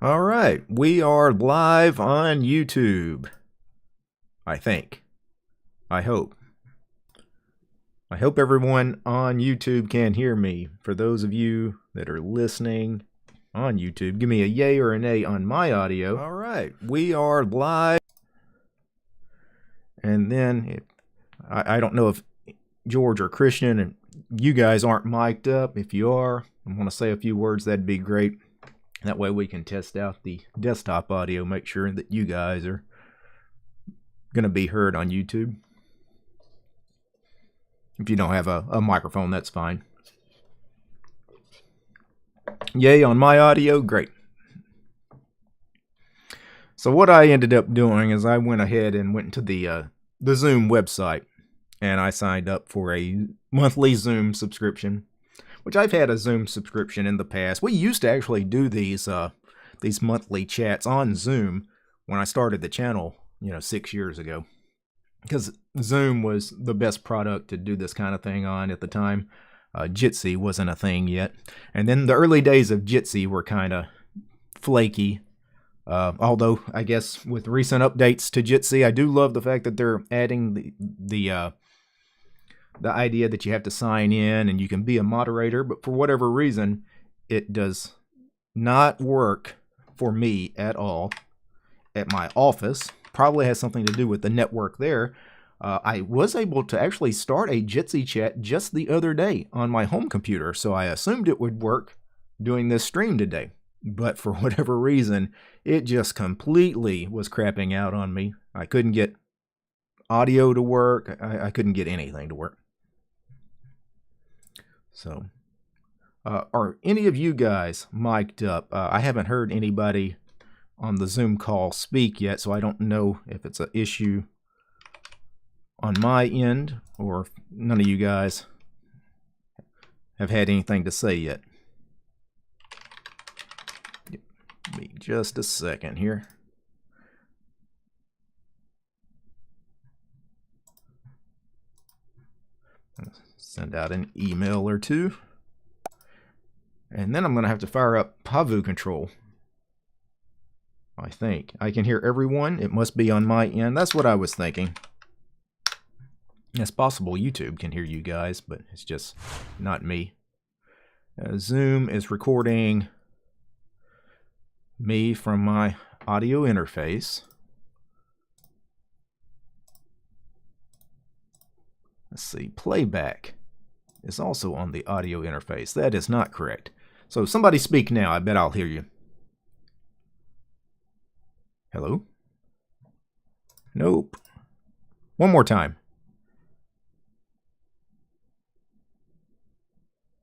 All right, we are live on YouTube. I think. I hope. I hope everyone on YouTube can hear me. For those of you that are listening on YouTube, give me a yay or a nay on my audio. All right, we are live. And then, I don't know if George or Christian and you guys aren't mic'd up. If you are, I want to say a few words, that'd be great. That way we can test out the desktop audio, make sure that you guys are going to be heard on YouTube. If you don't have a microphone, that's fine. Yay on my audio, great. So what I ended up doing is I went ahead and went to the Zoom website, and I signed up for a monthly Zoom subscription, which I've had a Zoom subscription in the past. We used to actually do these monthly chats on Zoom when I started the channel, 6 years ago, because Zoom was the best product to do this kind of thing on at the time. Jitsi wasn't a thing yet, and then the early days of Jitsi were kind of flaky. Although I guess with recent updates to Jitsi, I do love the fact that they're adding the idea that you have to sign in and you can be a moderator, but for whatever reason, it does not work for me at all at my office. Probably has something to do with the network there. I was able to actually start a Jitsi chat just the other day on my home computer, so I assumed it would work doing this stream today. But for whatever reason, it just completely was crapping out on me. I couldn't get audio to work. I couldn't get anything to work. So, are any of you guys mic'd up? I haven't heard anybody on the Zoom call speak yet, so I don't know if it's an issue on my end or if none of you guys have had anything to say yet. Give me just a second here. Send out an email or two. And then I'm going to have to fire up Pavu control. I think. I can hear everyone. It must be on my end. That's what I was thinking. It's possible YouTube can hear you guys, but it's just not me. Zoom is recording me from my audio interface. Let's see. Playback is also on the audio interface. That is not correct. So somebody speak now. I bet I'll hear you. Hello? Nope. One more time.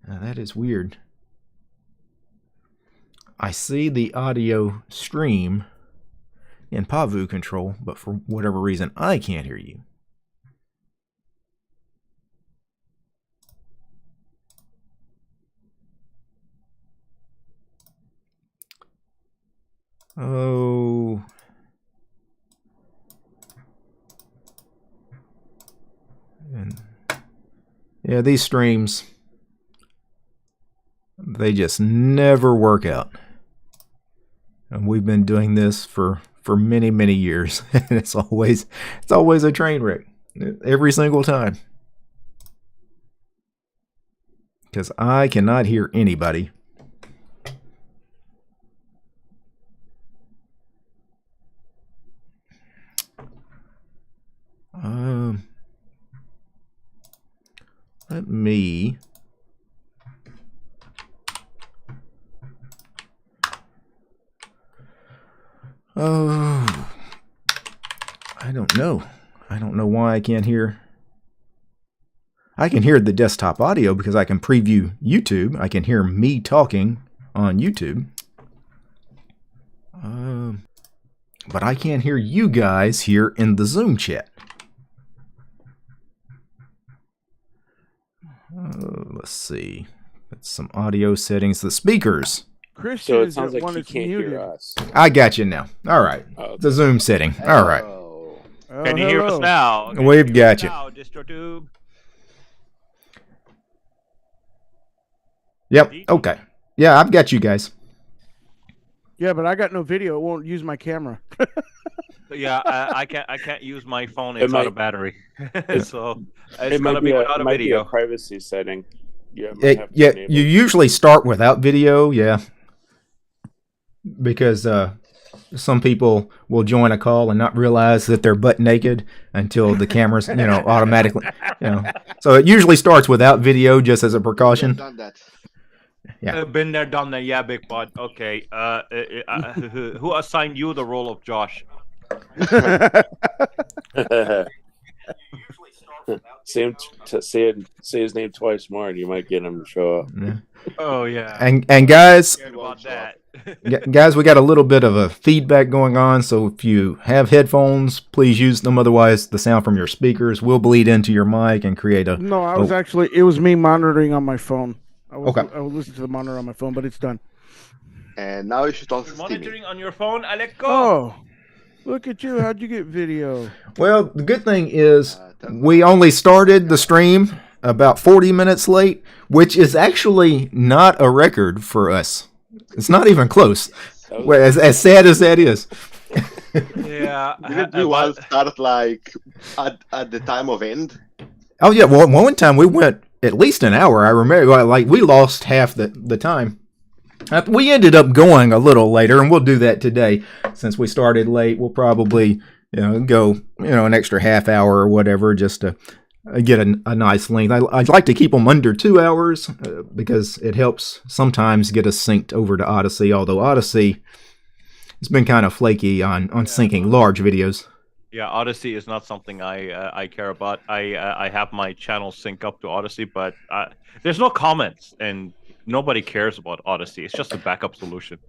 That is weird. I see the audio stream in Pavu control, but for whatever reason, I can't hear you. Oh. And yeah, these streams, they just never work out. And we've been doing this for many, many years. And it's always a train wreck. Every single time. Because I cannot hear anybody. Let me I don't know. I don't know why I can't hear. I can hear the desktop audio because I can preview YouTube. I can hear me talking on YouTube. But I can't hear you guys here in the Zoom chat. Let's see. That's some audio settings. The speakers. Christian, so it sounds like he can't muted. hear us. I got you now. All right. Okay. The Zoom setting. All right. Oh. Can you hear us now? We've got you. Now, Distro tube. Yep. Okay. Yeah, I've got you guys. Yeah, but I got no video. It won't use my camera. Yeah, I can't use my phone. It's out of battery, so it's It gonna might be be without a might be a video. privacy setting. You might have to Yeah, enable. you usually start without video, yeah, because some people will join a call and not realize that they're butt naked until the cameras, automatically, So it usually starts without video just as a precaution. I've done that. Yeah. Been there, done that. Yeah, Big Bud. Okay. Who assigned you the role of Josh? Say his name twice more, and you might get him to show up. Yeah. Oh yeah. And guys, About that. guys, we got a little bit of a feedback going on, so if you have headphones, please use them. Otherwise, the sound from your speakers will bleed into your mic and create a. No, I was actually. It was me monitoring on my phone. I was listening to the monitor on my phone, but it's done. And now you should also Monitoring streaming. on your phone, Aleko. Oh, look at you! How'd you get video? Well, the good thing is we only started the stream about 40 minutes late, which is actually not a record for us. It's not even close. Well, as sad as that is. Yeah. Didn't we all start like at the time of end? Oh yeah, well one time we went at least an hour. I remember, like we lost half the time. We ended up going a little later, and we'll do that today. Since we started late, we'll probably go an extra half hour or whatever just to get a nice length. I'd like to keep them under 2 hours because it helps sometimes get us synced over to Odyssey. Although Odyssey has been kind of flaky on syncing large videos. Yeah, Odyssey is not something I care about. I have my channel sync up to Odyssey, but there's no comments and nobody cares about Odyssey. It's just a backup solution.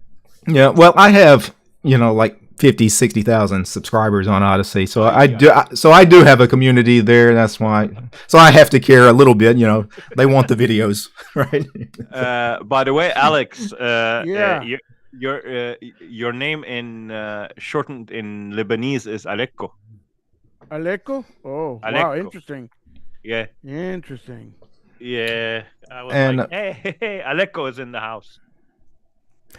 Yeah, well, I have like 50, 60,000 subscribers on Odyssey, so I do have a community there. That's why. So I have to care a little bit. They want the videos, right? By the way, Alex, Yeah. your name in shortened in Lebanese is Aleko. Aleko? Oh, wow, Aleko. interesting. Yeah, Interesting. yeah. I was And, like, hey, Aleko is in the house.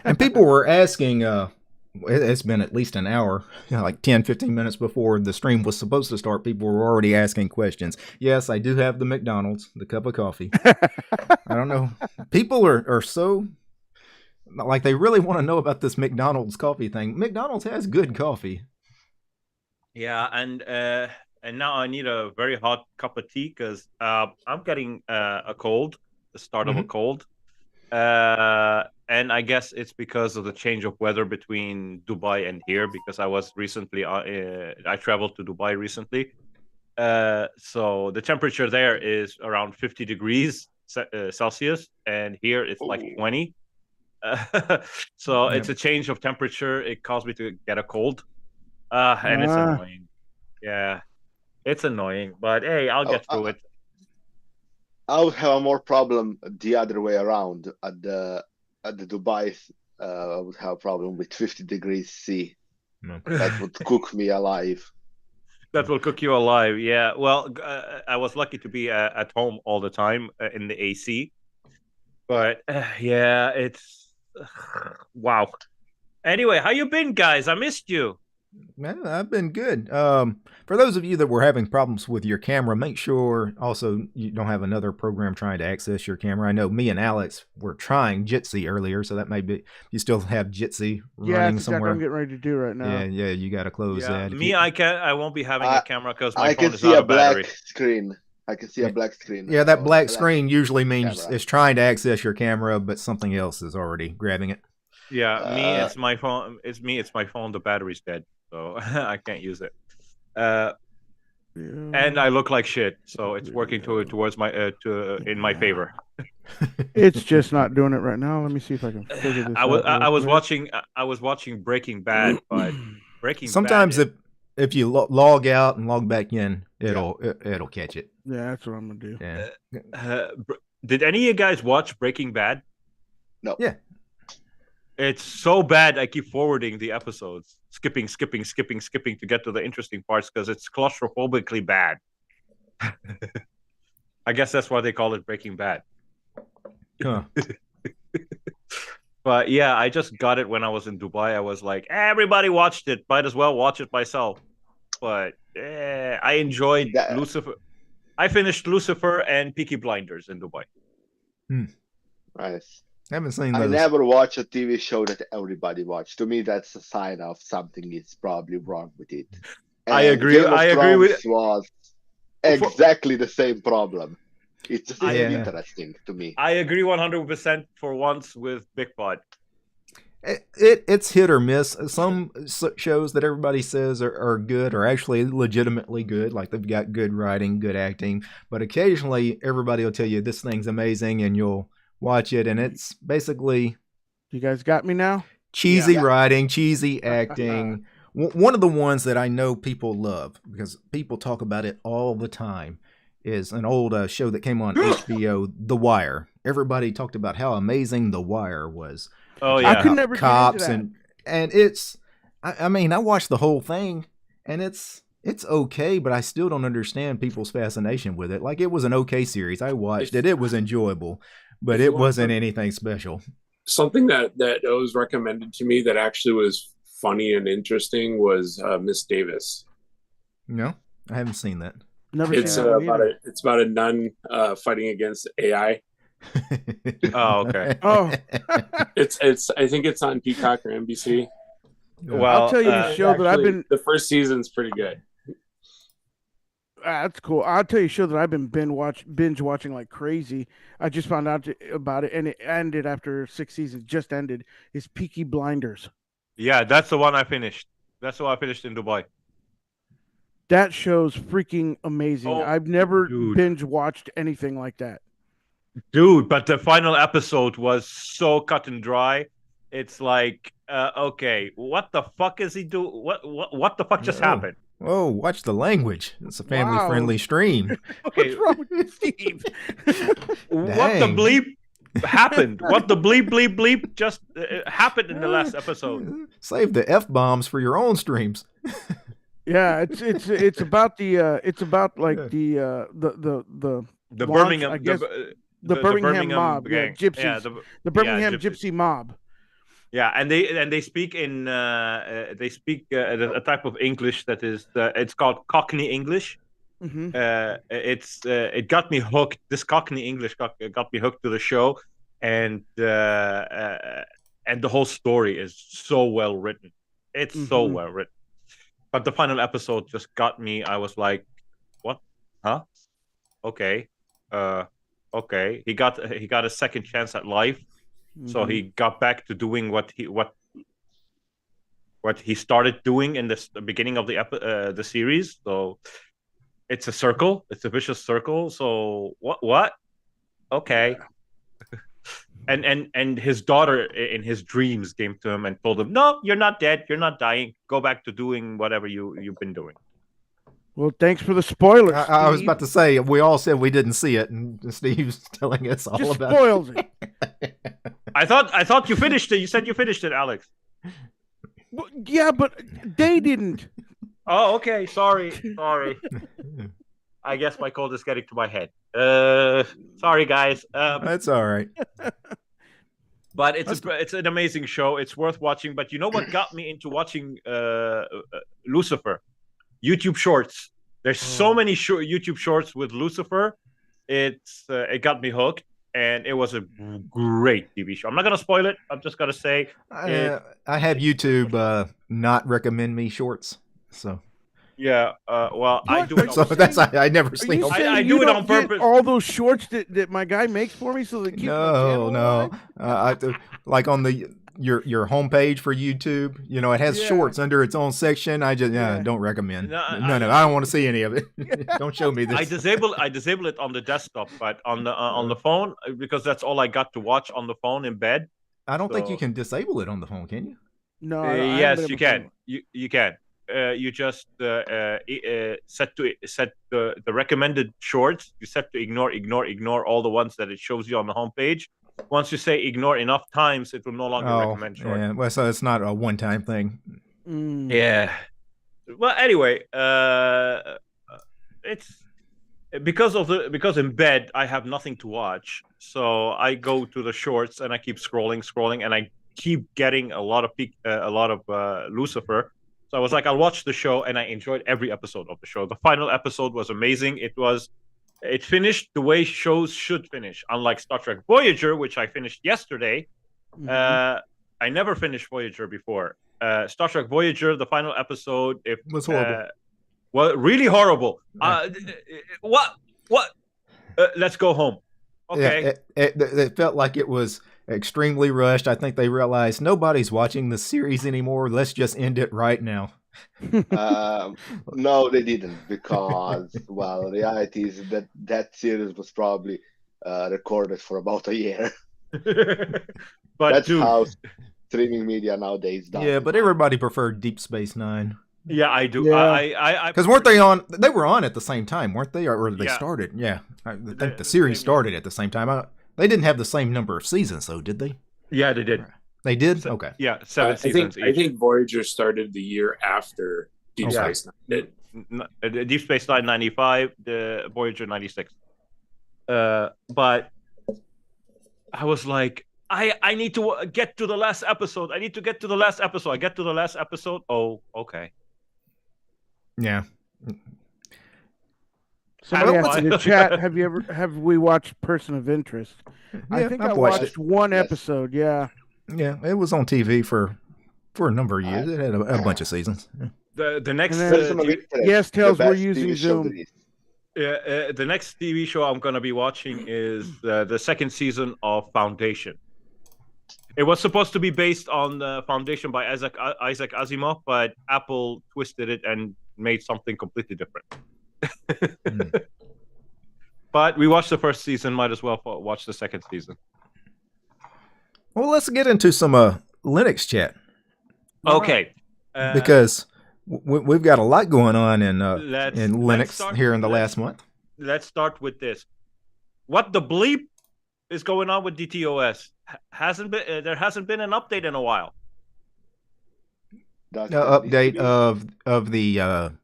And people were asking. It's been at least an hour, like 10, 15 minutes before the stream was supposed to start. People were already asking questions. Yes, I do have the McDonald's, the cup of coffee. I don't know. People are so, like, they really want to know about this McDonald's coffee thing. McDonald's has good coffee. Yeah, and now I need a very hot cup of tea because I'm getting a cold, the start of a cold. And I guess it's because of the change of weather between Dubai and here, because I was recently, I traveled to Dubai recently. So the temperature there is around 50 degrees Celsius, and here it's like 20. So it's a change of temperature. It caused me to get a cold, and it's annoying. Yeah, it's annoying, but hey, I'll get through it. I would have a more problem the other way around. At the Dubai, I would have a problem with 50 degrees C. No. That would cook me alive. That will cook you alive. Yeah. Well, I was lucky to be at home all the time in the AC. But yeah, it's wow. Anyway, how you been, guys? I missed you. Man, I've been good. For those of you that were having problems with your camera, make sure also you don't have another program trying to access your camera. I know me and Alex were trying Jitsi earlier, so that may be you still have Jitsi running that's somewhere. exactly what I'm getting ready to do right now. Yeah, you got to close that. Me, I won't be having a camera because my I phone can is see out a of battery. black screen. I can see a black screen. Yeah, that black screen usually means camera. it's trying to access your camera, but something else is already grabbing it. Yeah, me, it's my phone. It's my phone. The battery's dead, so I can't use it. And I look like shit, so it's working towards my in my favor. It's just not doing it right now. Let me see if I can figure this out. I was watching Breaking Bad, but Sometimes Bad, if you log out and log back in, it'll catch it. Yeah, that's what I'm gonna do. Yeah. Did any of you guys watch Breaking Bad? No. Yeah. It's so bad. I keep forwarding the episodes, skipping to get to the interesting parts because it's claustrophobically bad. I guess that's why they call it Breaking Bad. Huh. But yeah, I just got it when I was in Dubai. I was like, everybody watched it. Might as well watch it myself. But I enjoyed That- Lucifer. I finished Lucifer and Peaky Blinders in Dubai. Nice. Haven't seen I those. never watch a TV show that everybody watched. To me, that's a sign of something is probably wrong with it. I And agree- Game of I agree with- Thrones was exactly the same problem. It just isn't Yeah. interesting to me. I agree 100% for once with Big Pod. It's hit or miss. Some shows that everybody says are good are actually legitimately good. Like they've got good writing, good acting. But occasionally everybody will tell you this thing's amazing and you'll watch it and it's basically You guys got me now? cheesy Yeah. writing, cheesy acting. One of the ones that I know people love because people talk about it all the time is an old show that came on HBO, The Wire. Everybody talked about how amazing The Wire was. Oh I yeah. could never get into Cops that. and it's I mean I watched the whole thing and it's okay, but I still don't understand people's fascination with it. Like it was an okay series. I watched it. It was enjoyable, but if you it want wasn't some- anything special. Something that was recommended to me that actually was funny and interesting was Miss Davis. No, I haven't seen that. Never It's seen that one about either. it's about a nun fighting against AI. Oh, okay. Oh. It's I think it's on Peacock or NBC. Well, I'll tell you the show that I've Actually, been. the first season's pretty good. That's cool. I'll tell you a show that I've been binge watching like crazy. I just found out about it, and it ended after 6 seasons. Just ended. Is Peaky Blinders. Yeah, that's the one I finished. That's the one I finished in Dubai. That show's freaking amazing. Oh, I've never dude. binge watched anything like that. Dude, but the final episode was so cut and dry. It's like, okay, what the fuck is he doing? What the fuck just Oh. happened? Whoa, watch the language. It's a family Wow. friendly stream. Okay. What's wrong with you, Steve? What the Dang. bleep happened? What the bleep just happened in the last episode? Save the F bombs for your own streams. Yeah, it's about the it's about like Yeah. the The launch, Birmingham, I guess, the Birmingham mob, yeah, gang. gypsies. Yeah, the Birmingham gypsies. gypsy mob. Yeah, and they speak in they speak a type of English that is it's called Cockney English. Hmm. It got me hooked. This Cockney English got me hooked to the show, and the whole story is so well written. It's so Mhm. well written. But the final episode just got me. I was like, "What? Huh? Okay, okay." He got a second chance at life. So Mm-hmm. he got back to doing what he started doing in the beginning of the series. So it's a circle. It's a vicious circle. So what? Okay. And his daughter in his dreams came to him and told him, "No, you're not dead. You're not dying. Go back to doing whatever you've been doing." Well, thanks for the spoilers. I was Steve. about to say, we all said we didn't see it, and Steve's telling us all Just about spoils it. I thought you finished it. You said you finished it, Alex. Well, yeah, but they didn't. Oh, okay. Sorry. I guess my cold is getting to my head. Sorry, guys. That's all right. But it's an amazing show. It's worth watching. But you know what got me into watching Lucifer? YouTube Shorts. There's so many YouTube Shorts with Lucifer. It got me hooked, and it was a great TV show. I'm not gonna spoil it. I'm just gonna say I have YouTube not recommend me shorts, so yeah. Well, I What? do it. so On, that's I never Are seen. you them. saying I you do it don't on get purpose. all those shorts that my guy makes for me, so that keeps my channel No, alive? like on the your homepage for YouTube, it has Yeah. shorts under its own section. I just Yeah. don't recommend. No, No, I don't want to see any of it. Don't show me this. I disable it on the desktop, but on the phone because that's all I got to watch on the phone in bed. I don't think so- you can disable it on the phone, can you? No, I haven't Yes, been you able to. can. You can. You just set the recommended shorts. You set to ignore all the ones that it shows you on the homepage. Once you say ignore enough times, it will no longer recommend shorts. yeah. Well, so it's not a one-time thing. Mm. Yeah. Well, anyway, it's because in bed I have nothing to watch, so I go to the shorts and I keep scrolling, and I keep getting a lot of Lucifer. So I was like, I'll watch the show, and I enjoyed every episode of the show. The final episode was amazing. It finished the way shows should finish, unlike Star Trek Voyager, which I finished yesterday. I never finished Voyager before. Star Trek Voyager, the final episode, was horrible. Well, really horrible. What? Let's go home. Okay. Yeah, it felt like it was extremely rushed. I think they realized nobody's watching the series anymore. Let's just end it right now. No, they didn't, because well, reality is that series was probably recorded for about a year. But that's dude, how streaming media nowadays does. Yeah, but everybody preferred Deep Space Nine. yeah, I do. Yeah. Because weren't they on? They were on at the same time, weren't they? Or they Yeah. started? Yeah, I think the series started at the same time. They didn't have the same number of seasons, though, did they? Yeah, they did. They did. Okay. Yeah, 7 I seasons. think Voyager started the year after Deep Okay. Space Nine. Deep Space Nine 95, the Voyager 96. But I was like, I need to get to the last episode. I need to get to the last episode. I get to the last episode. Oh, okay. Yeah. Somebody Well, asked in the chat, have we watched Person of Interest? I Yeah, think I've I watched watched it. one Yes. episode. Yeah. Yeah, it was on TV for a number of years. It had a bunch of seasons. Yeah. The next And then- Person of Interest, Yes, the Tails, we're best using TV show Zoom. there is. the next TV show I'm gonna be watching is the second season of Foundation. It was supposed to be based on the Foundation by Isaac Asimov, but Apple twisted it and made something completely different. But we watched the first season. Might as well watch the second season. Well, let's get into some Linux chat Okay. because we've got a lot going on in let's Linux start- here in the let's- last month. Let's start with this. What the bleep is going on with DTOS? There hasn't been an update in a while. That's Update the- of the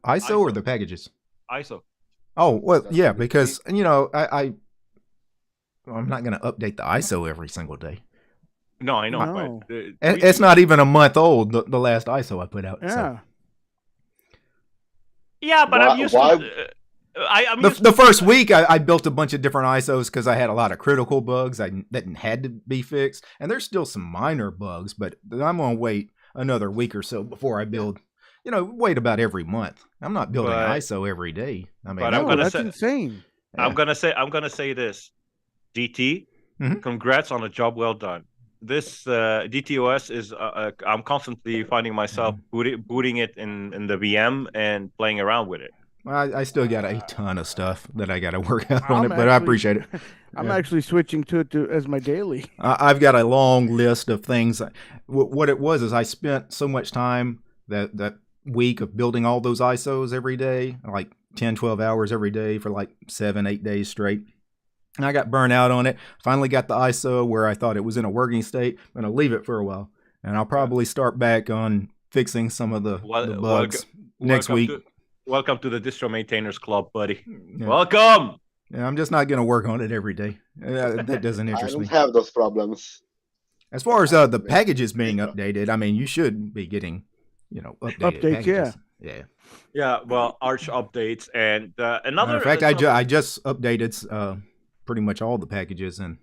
ISO or the packages. ISO. Oh well, That's yeah, the because I'm not going to update the ISO every single day. No, I know. No. But, It's not even a month old. The last ISO I put out. Yeah. So. Yeah, but I'm used Why- to. I'm used The first week, I built a bunch of different ISOs because I had a lot of critical bugs that had to be fixed. And there's still some minor bugs, but I'm going to wait another week or so before I build. Wait about every month. I'm not building But- ISO every day. I mean, but I'm No, gonna that's say- insane. I'm gonna say this. DT, Mhm. congrats on a job well done. This DTOS is. I'm constantly finding myself booting it in the VM and playing around with it. I still got a ton of stuff that I got to work out on I'm it, but I actually- appreciate it. I'm Yeah. actually switching to it as my daily. I've got a long list of things. What it was is I spent so much time that week of building all those ISOs every day, like 10, 12 hours every day for like 7, 8 days straight. And I got burnt out on it. Finally got the ISO where I thought it was in a working state. I'm going to leave it for a while. And I'll probably start back on fixing some of the bugs next week. Welcome to the Distro Maintainers Club, buddy. Yeah. Welcome. Yeah, I'm just not going to work on it every day. That doesn't I interest don't me. have those problems. As far as the packages being updated, I mean, you should be getting, updated Updates, packages. Yeah. Yeah, well, Arch updates and another. Matter of fact, I just updated pretty much all the packages in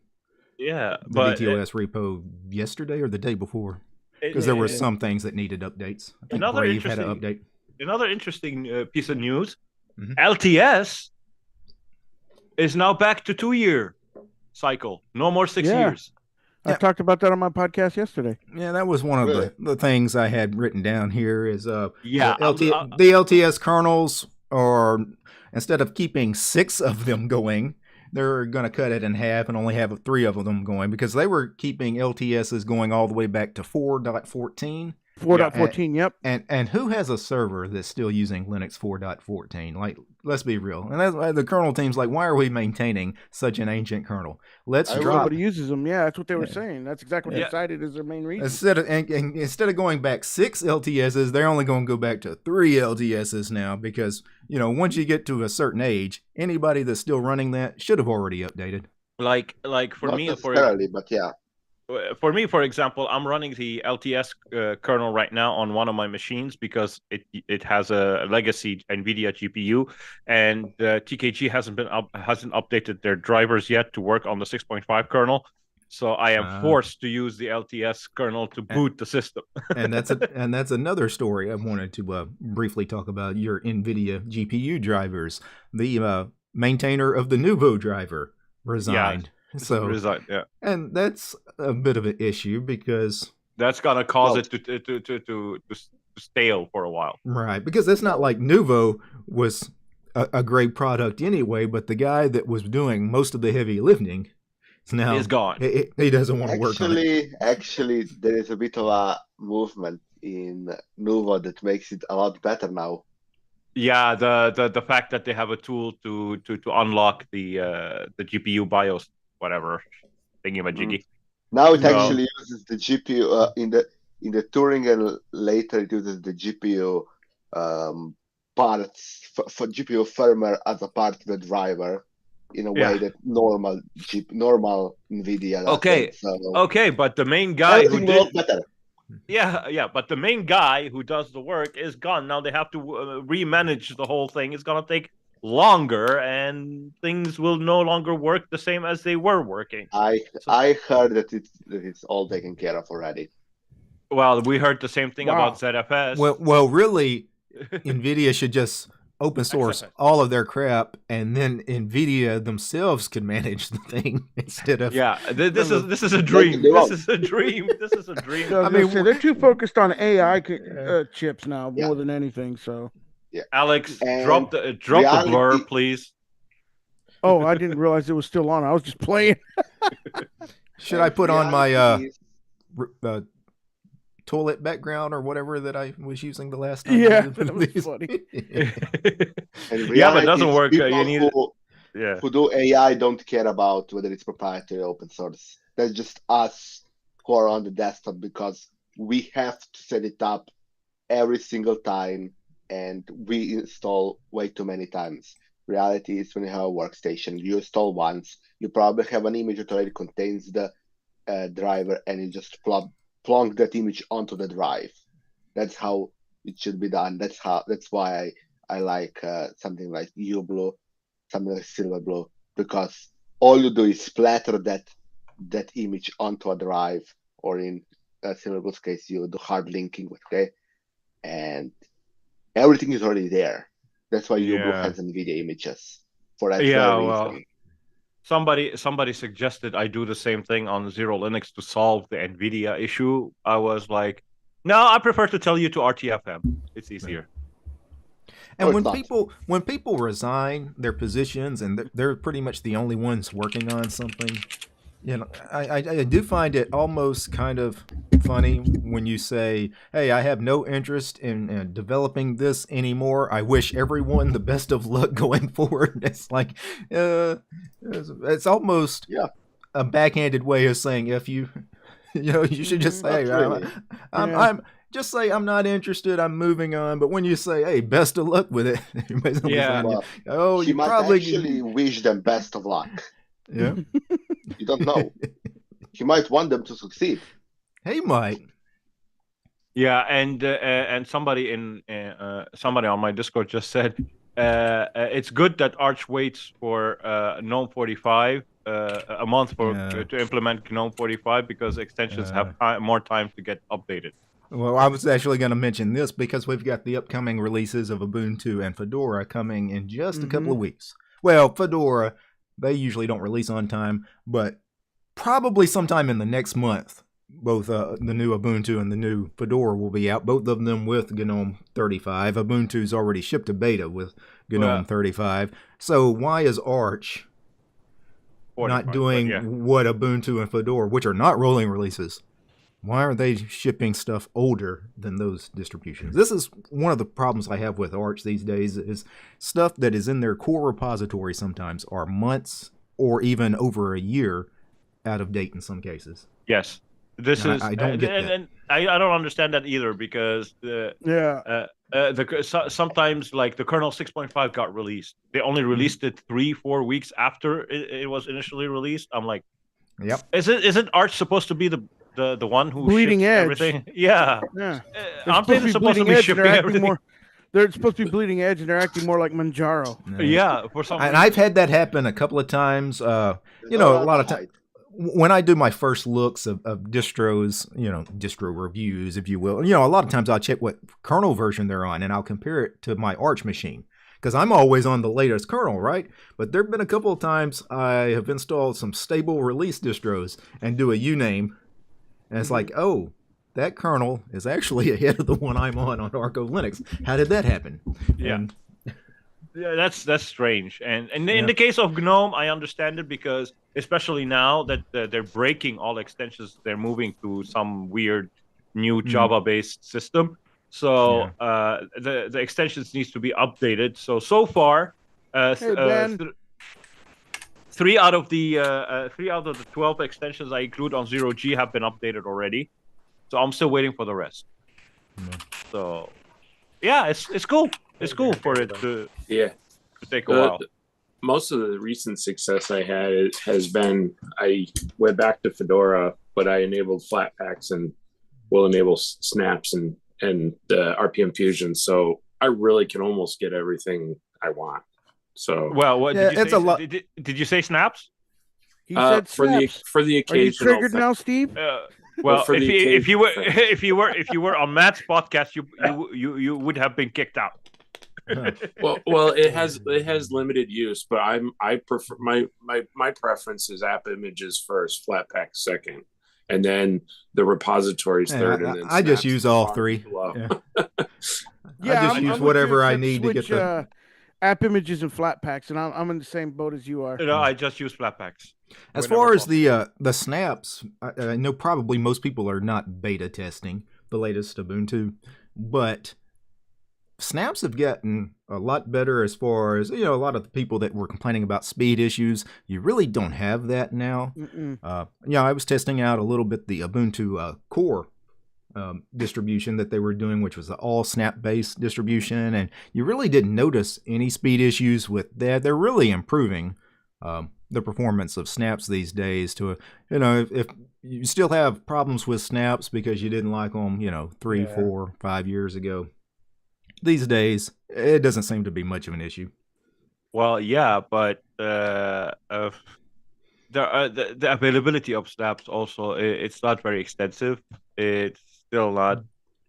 yeah, the but DTOS repo yesterday or the day before because there were some things that needed updates. I think Another Brave had an interesting- update. Another interesting piece of news: Mhm. LTS is now back to 2-year cycle. No more 6 Yeah. years. I Yeah. talked about that on my podcast yesterday. Yeah, that was one of Really? the things I had written down here is Yeah, the LTS kernels are, instead of keeping 6 of them going, they're going to cut it in half and only have 3 of them going because they were keeping LTSs going all the way back to 4.14. 4.14, yep. And who has a server that's still using Linux 4.14? Like, let's be real. And that's why the kernel team's like, why are we maintaining such an ancient kernel? Let's drop. Nobody uses them. Yeah, that's what they were Yeah. saying. That's exactly what Yeah. they cited as their main reason. Instead of going back 6 LTSs, they're only going to go back to 3 LTSs now because, once you get to a certain age, anybody that's still running that should have already updated. like for Not me, necessarily, but yeah. for me, for example, I'm running the LTS kernel right now on one of my machines because it has a legacy Nvidia GPU, and TKG hasn't updated their drivers yet to work on the 6.5 kernel. So I am forced to use the LTS kernel to boot the system. and that's another story I wanted to briefly talk about. Your Nvidia GPU drivers. The maintainer of the Nouveau driver resigned. Yeah. And that's a bit of an issue because that's gonna cause it to stale for a while. Right, because it's not like Nouveau was a great product anyway, but the guy that was doing most of the heavy lifting now is gone. He doesn't want to work on it. Actually, there is a bit of a movement in Nouveau that makes it a lot better now. Yeah, the fact that they have a tool to unlock the GPU BIOS, whatever thingy-majiggy. Now it actually uses the GPU in the Turing, and later it uses the GPU parts for GPU firmware as a part of the driver in a way that normal Nvidia doesn't. Okay, but the main guy who did better. Yeah, but the main guy who does the work is gone. Now they have to remanage the whole thing. It's gonna take longer, and things will no longer work the same as they were working. I heard that it's all taken care of already. Well, we heard the same thing about ZFS. Well, really, Nvidia should just open source all of their crap, and then Nvidia themselves could manage the thing instead of. Yeah, this is a dream. This is a dream. This is a dream. I mean, they're too focused on AI chips now more than anything. So. Yeah. Alex, drop the blur, please. Oh, I didn't realize it was still on. I was just playing. Should I put on my toilet background or whatever that I was using the last time? Yeah, that was funny. Yeah, but it doesn't work. You need who do AI don't care about whether it's proprietary or open source. That's just us who are on the desktop because we have to set it up every single time. And we install way too many times. Reality is when you have a workstation, you install once, you probably have an image that already contains the driver, and you just plonk that image onto the drive. That's how it should be done. That's why I like something like UBlue, something like Silverblue, because all you do is splatter that image onto a drive, or in Silverblue's case, you do hard linking, okay, and everything is already there. That's why UBlue has NVIDIA images for that reason. Somebody suggested I do the same thing on Zero Linux to solve the NVIDIA issue. I was like, no, I prefer to tell you to RTFM. It's easier. And when people resign their positions and they're pretty much the only ones working on something, you know, I do find it almost kind of funny when you say, hey, I have no interest in developing this anymore. I wish everyone the best of luck going forward. It's like, it's almost a backhanded way of saying, if you should just say, I'm just say I'm not interested, I'm moving on. But when you say, hey, best of luck with it, you might actually wish them best of luck. Yeah. You don't know. You might want them to succeed. He might. Yeah, and somebody on my Discord just said it's good that Arch waits for GNOME 45 a month to implement GNOME 45 because extensions have more time to get updated. Well, I was actually going to mention this because we've got the upcoming releases of Ubuntu and Fedora coming in just a couple of weeks. Well, Fedora, they usually don't release on time, but probably sometime in the next month, both the new Ubuntu and the new Fedora will be out, both of them with GNOME 35. Ubuntu's already shipped a beta with GNOME 35. So why is Arch not doing what Ubuntu and Fedora, which are not rolling releases, why are they shipping stuff older than those distributions? This is one of the problems I have with Arch these days, is stuff that is in their core repository sometimes are months or even over a year out of date in some cases. Yes. I don't get that. And I don't understand that either because sometimes like the kernel 6.5 got released. They only released it 3-4 weeks after it was initially released. I'm like, Yep. Isn't Arch supposed to be the one who Bleeding ships edge. everything? Yeah. Yeah. Aren't they supposed to be shipping everything? They're supposed to be bleeding edge, and they're acting more like Manjaro. Yeah, for some And reason. I've had that happen a couple of times. There's You know, no a lot of other times height. when I do my first looks of distros, you know, distro reviews, if you will, you know, a lot of times I'll check what kernel version they're on, and I'll compare it to my Arch machine. Because I'm always on the latest kernel, right? But there have been a couple of times I have installed some stable release distros and do a uname, and it's like, oh, that kernel is actually ahead of the one I'm on Arco Linux. How did that happen? Yeah. And, Yeah, that's strange. And in the case of GNOME, I understand it because especially now that they're breaking all extensions, they're moving to some weird new Java-based system. So the extensions needs to be updated. So far, three out of the 12 extensions I include on 0G have been updated already. So I'm still waiting for the rest. So yeah, it's cool. It's cool for it to take a while. Most of the recent success I had has been I went back to Fedora, but I enabled Flatpaks and will enable snaps and RPM Fusion. So I really can almost get everything I want. So well, what Yeah, did you it's say? a lot- Did you say snaps? He said for the snaps. for the Are you occasional triggered now, Steve? Well, for the if you were occasion if you were on Matt's podcast, you would have been kicked out. well it has limited use, but I prefer my preference is app images first, Flatpak second, and then the repositories third, and then I just snaps use all on three. below. I just use with whatever you, I except need to get switch, the. app images and Flatpaks, and I'm in the same boat as you are. You know, I just use Flatpaks. As whenever far as possible. the snaps, I know probably most people are not beta testing the latest Ubuntu, but snaps have gotten a lot better as far as, you know, a lot of the people that were complaining about speed issues, you really don't have that now. Yeah, I was testing out a little bit the Ubuntu core distribution that they were doing, which was an all snap based distribution, and you really didn't notice any speed issues with that. They're really improving the performance of snaps these days to, you know, if you still have problems with snaps because you didn't like them, you know, 3, 4, 5 years ago, these days it doesn't seem to be much of an issue. Well, yeah, but the availability of snaps also, it's not very extensive. It's still not.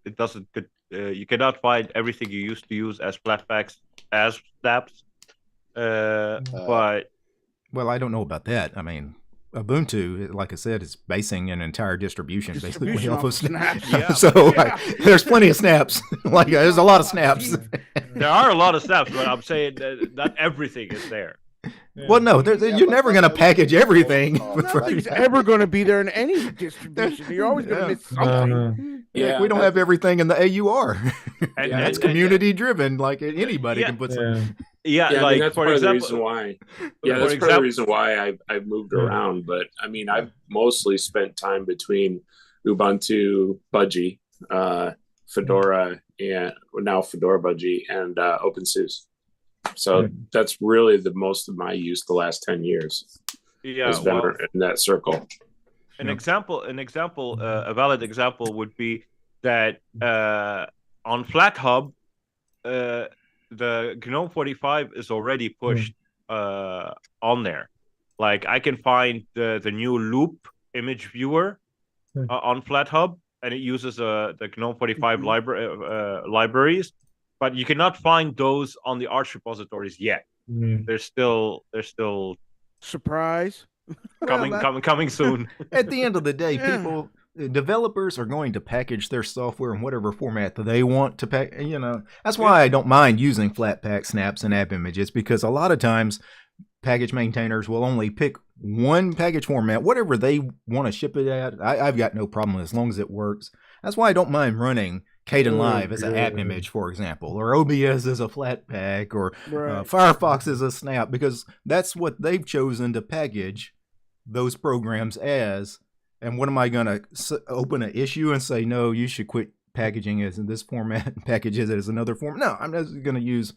It doesn't. You cannot find everything you used to use as Flatpaks as snaps. But well, I don't know about that. I mean, Ubuntu, like I said, is basing an entire distribution basically off of snaps. Yeah. So there's plenty of snaps. Like there's a lot of snaps. there are a lot of snaps, but I'm saying that not everything is there. Well, no, you're never going to package everything. Nothing's ever going to be there in any distribution. You're always going to miss something. We don't have everything in the AUR. And That's community driven. Like anybody can put some. Yeah, I like mean, that's for part example, of the reason why. Yeah, that's part of the reason why I've moved around. But I mean, I've mostly spent time between Ubuntu Budgie, Fedora, and now Fedora Budgie, and OpenSUSE. So that's really the most of my use the last 10 years. Yeah, has been in that circle. A valid example would be that on FlatHub, the GNOME 45 is already pushed on there. Like I can find the new Loop image viewer on FlatHub, and it uses the GNOME 45 libraries, but you cannot find those on the Arch repositories yet. They're still surprise coming soon. At the end of the day, developers are going to package their software in whatever format that they want to pack. You know, that's why I don't mind using Flatpak snaps and app images, because a lot of times package maintainers will only pick one package format, whatever they want to ship it at. I've got no problem as long as it works. That's why I don't mind running Kdenlive as an app image, for example, or OBS as a Flatpak, or Firefox as a snap, because that's what they've chosen to package those programs as. And what am I going to open an issue and say, no, you should quit packaging it in this format and package it as another form? No, I'm just going to use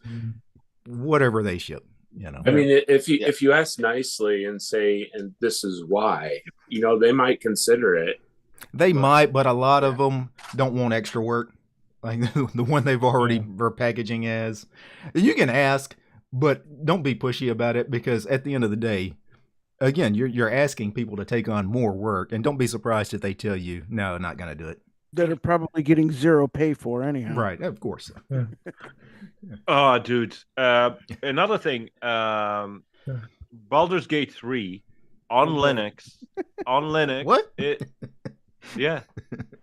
whatever they ship. You know, I mean, if you ask nicely and say, and this is why, they might consider it. They might, but a lot of them don't want extra work. Like the one they've already are packaging as. You can ask, but don't be pushy about it, because at the end of the day, again, you're asking people to take on more work, and don't be surprised if they tell you, no, not going to do it. That are probably getting zero pay for anyhow. Right, of course. Oh, dude. Another thing, Baldur's Gate 3 on Linux. What? Yeah.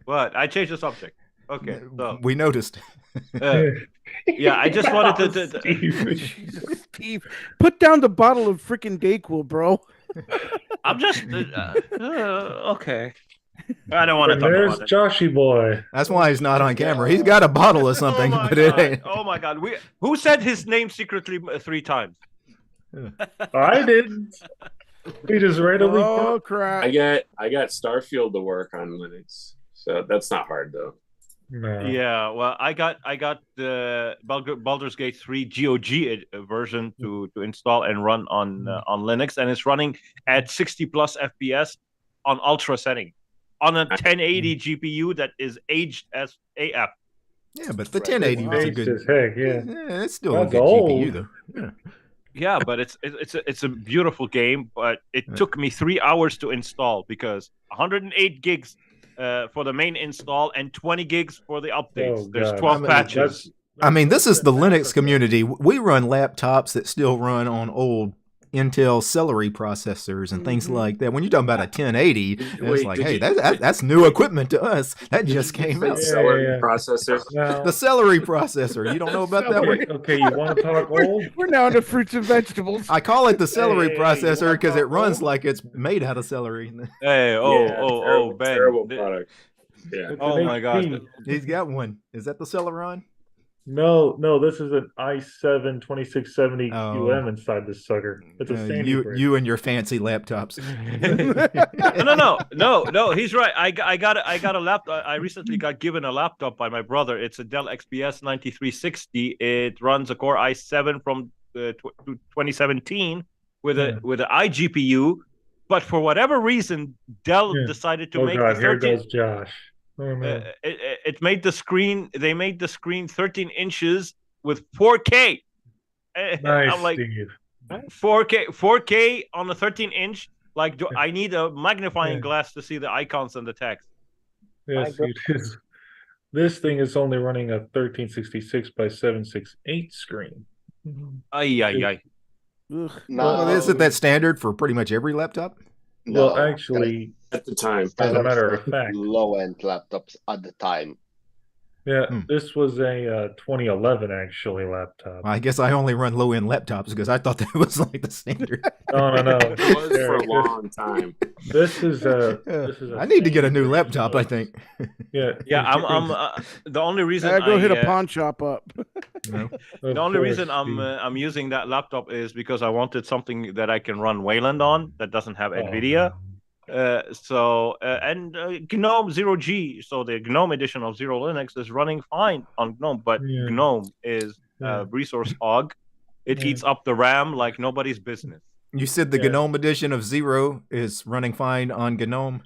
What? I changed the subject. Okay. So, we noticed. yeah, I just wanted to Jesus, Steve, put down the bottle of freaking Dayquil, bro. I'm just okay. I don't want to talk There's about it. Joshy boy. That's why he's not on camera. He's got a bottle of something, but it ain't. Oh my god! Who said his name secretly 3 times? I didn't. He just randomly. Oh crap! I got Starfield to work on Linux, so that's not hard though. No. Yeah, well, I got the Baldur's Gate 3 GOG version to install and run on Linux, and it's running at 60 plus FPS on ultra setting on a 1080 GPU that is aged as AF. Yeah, but the 1080 is a good. As heck, yeah. It's still That's a good old. GPU though. Yeah. Yeah, but it's a beautiful game, but it took me 3 hours to install because 108 gigs for the main install and 20 gigs for the updates. Oh, There's God. 12 patches. I mean, this is the Linux community. We run laptops that still run on old Intel Celery processors and things like that. When you're talking about a 1080, it's like, hey, that's new equipment to us. That just came out. Celery processor. Now, The Celery processor. You don't know about that one? okay, you want to talk old? We're now into fruits and vegetables. I call it the celery Hey, processor you because wanna it runs talk like it's made out of celery. Hey, Terrible, Ben. terrible product. Yeah. It's Oh an my HP. gosh. He's got one. Is that the Celeron? No, this is an i7 2670 Oh. UM inside this sucker. It's a Sandy you and your fancy laptops. No. He's right. I got a laptop. I recently got given a laptop by my brother. It's a Dell XPS 9360. It runs a Core i7 from 2017 with an iGPU. But for whatever reason, Dell decided to make God, the here 13. goes Josh. Oh, no. It made the screen. They made the screen 13 inches with 4K. Nice, I'm like, Steve. 4K on a 13 inch. Like, I need a magnifying glass to see the icons and the text. Yes, it is. This thing is only running a 1366 by 768 screen. Ay. Ugh. Well, isn't that standard for pretty much every laptop? Well, actually, At the time. as a matter of fact, low-end laptops at the time. yeah, this was a 2011 actually laptop. I guess I only run low-end laptops because I thought that was like the standard. No. It was for a long time. This is a. I need to get a new laptop, I think. Yeah, I'm the only reason Go hit a pawn shop up. the only reason I'm using that laptop is because I wanted something that I can run Wayland on that doesn't have Nvidia. And GNOME 0G, so the GNOME edition of Zero Linux is running fine on GNOME, but GNOME is a resource hog. It eats up the RAM like nobody's business. You said the GNOME edition of Zero is running fine on GNOME.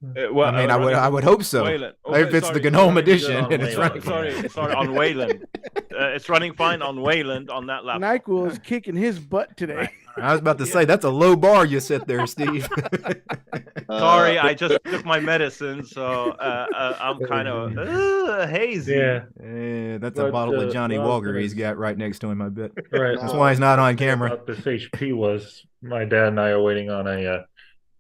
Well, I mean, I would hope so. Wayland. If it's the GNOME edition, and it's running. Sorry, on Wayland. It's running fine on Wayland on that laptop. NyQuil is kicking his butt today. I was about to say that's a low bar you set there, Steve. Sorry, I just took my medicine, so I'm kind of hazy. Yeah, That's a But, bottle of Johnny well, Walker it's- he's got right next to him, I bet. right. That's why he's not on camera. What this HP was, my dad and I are waiting on a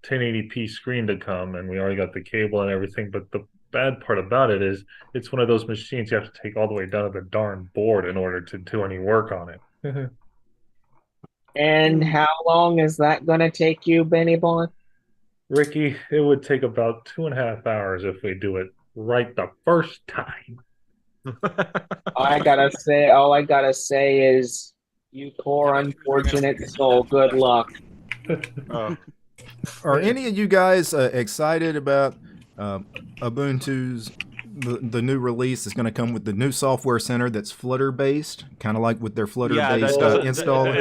1080p screen to come, and we already got the cable and everything. But the bad part about it is, it's one of those machines you have to take all the way down to the darn board in order to do any work on it. And how long is that going to take you, Benny Boy? Ricky, it would take about 2.5 hours if we do it right the first time. All I gotta say is, you poor unfortunate soul. Good luck. Are any of you guys excited about Ubuntu's the new release is going to come with the new software center that's Flutter based, kind of like with their Flutter based installer.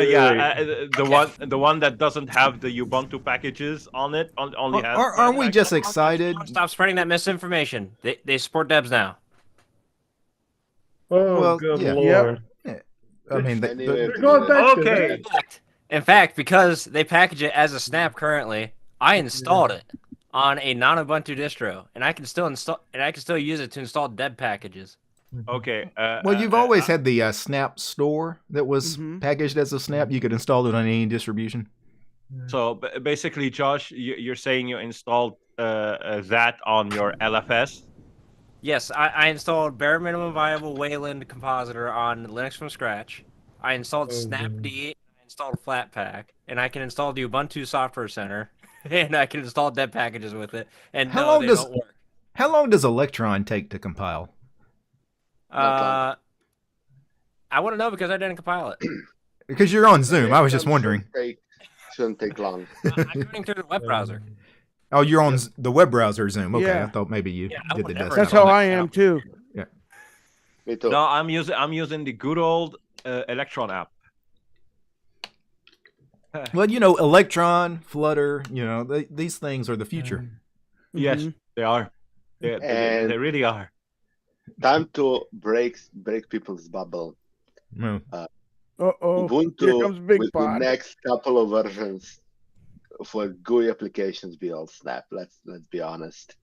The one that doesn't have the Ubuntu packages on it only has. Aren't we just excited? Stop spreading that misinformation. They support devs now. Oh, Well, good yeah. lord. Yeah. I mean, They're going back to Okay. that. In fact, because they package it as a snap currently, I installed it on a non-Ubuntu distro, and I can still use it to install deb packages. Okay. well, you've always had the Snap store that was packaged as a Snap. You could install it on any distribution. So basically, Josh, you're saying you installed that on your LFS? Yes, I installed bare minimum viable Wayland compositor on Linux from scratch. I installed Snapd, I installed Flatpak, and I can install the Ubuntu Software Center, and I can install deb packages with it. And they don't work. How long does Electron take to compile? I want to know because I didn't compile it. Because you're on Zoom, I was just wondering. Shouldn't take long. I'm running through the web browser. Oh, you're on the web browser Zoom. Okay, Yeah. I thought maybe you did the desktop. That's how I am too. Yeah. Me too. No, I'm using the good old Electron app. Well, Electron, Flutter, these things are the future. Yes, they are. They really are. Time to break people's bubble. No. Ubuntu Here comes Big with Pod. the next couple of versions for GUI applications be all Snap. Let's be honest.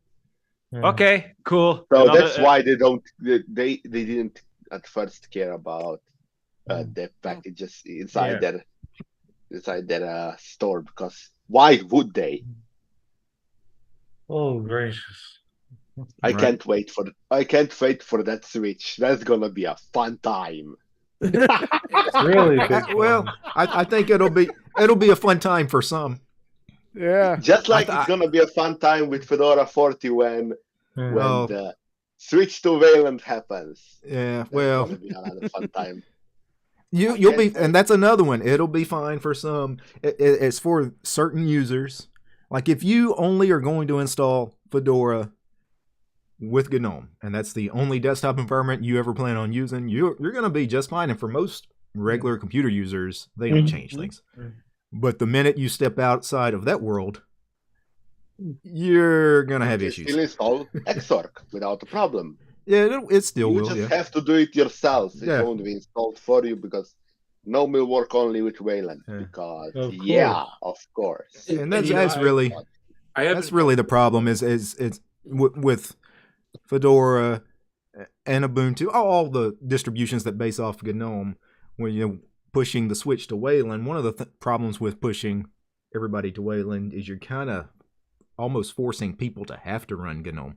Okay, cool. So that's why they didn't at first care about their packages inside their store, because why would they? Oh gracious! I can't wait for that switch. That's gonna be a fun time. It's really big. Well, I think it'll be a fun time for some. Yeah. Just like it's gonna be a fun time with Fedora 40 when the switch to Wayland happens. Yeah, well, That's gonna be another fun time. You'll be, and that's another one. It'll be fine for some. It's for certain users. Like if you only are going to install Fedora with GNOME, and that's the only desktop environment you ever plan on using, you're going to be just fine. And for most regular computer users, they don't change things. But the minute you step outside of that world, you're going to have issues. Still install Xorg without a problem. Yeah, it still will. You just have to do it yourself. It won't be installed for you because GNOME will work only with Wayland. Because of course. And that's really the problem is with Fedora and Ubuntu, all the distributions that base off GNOME, when you're pushing the switch to Wayland. One of the problems with pushing everybody to Wayland is you're kind of almost forcing people to have to run GNOME.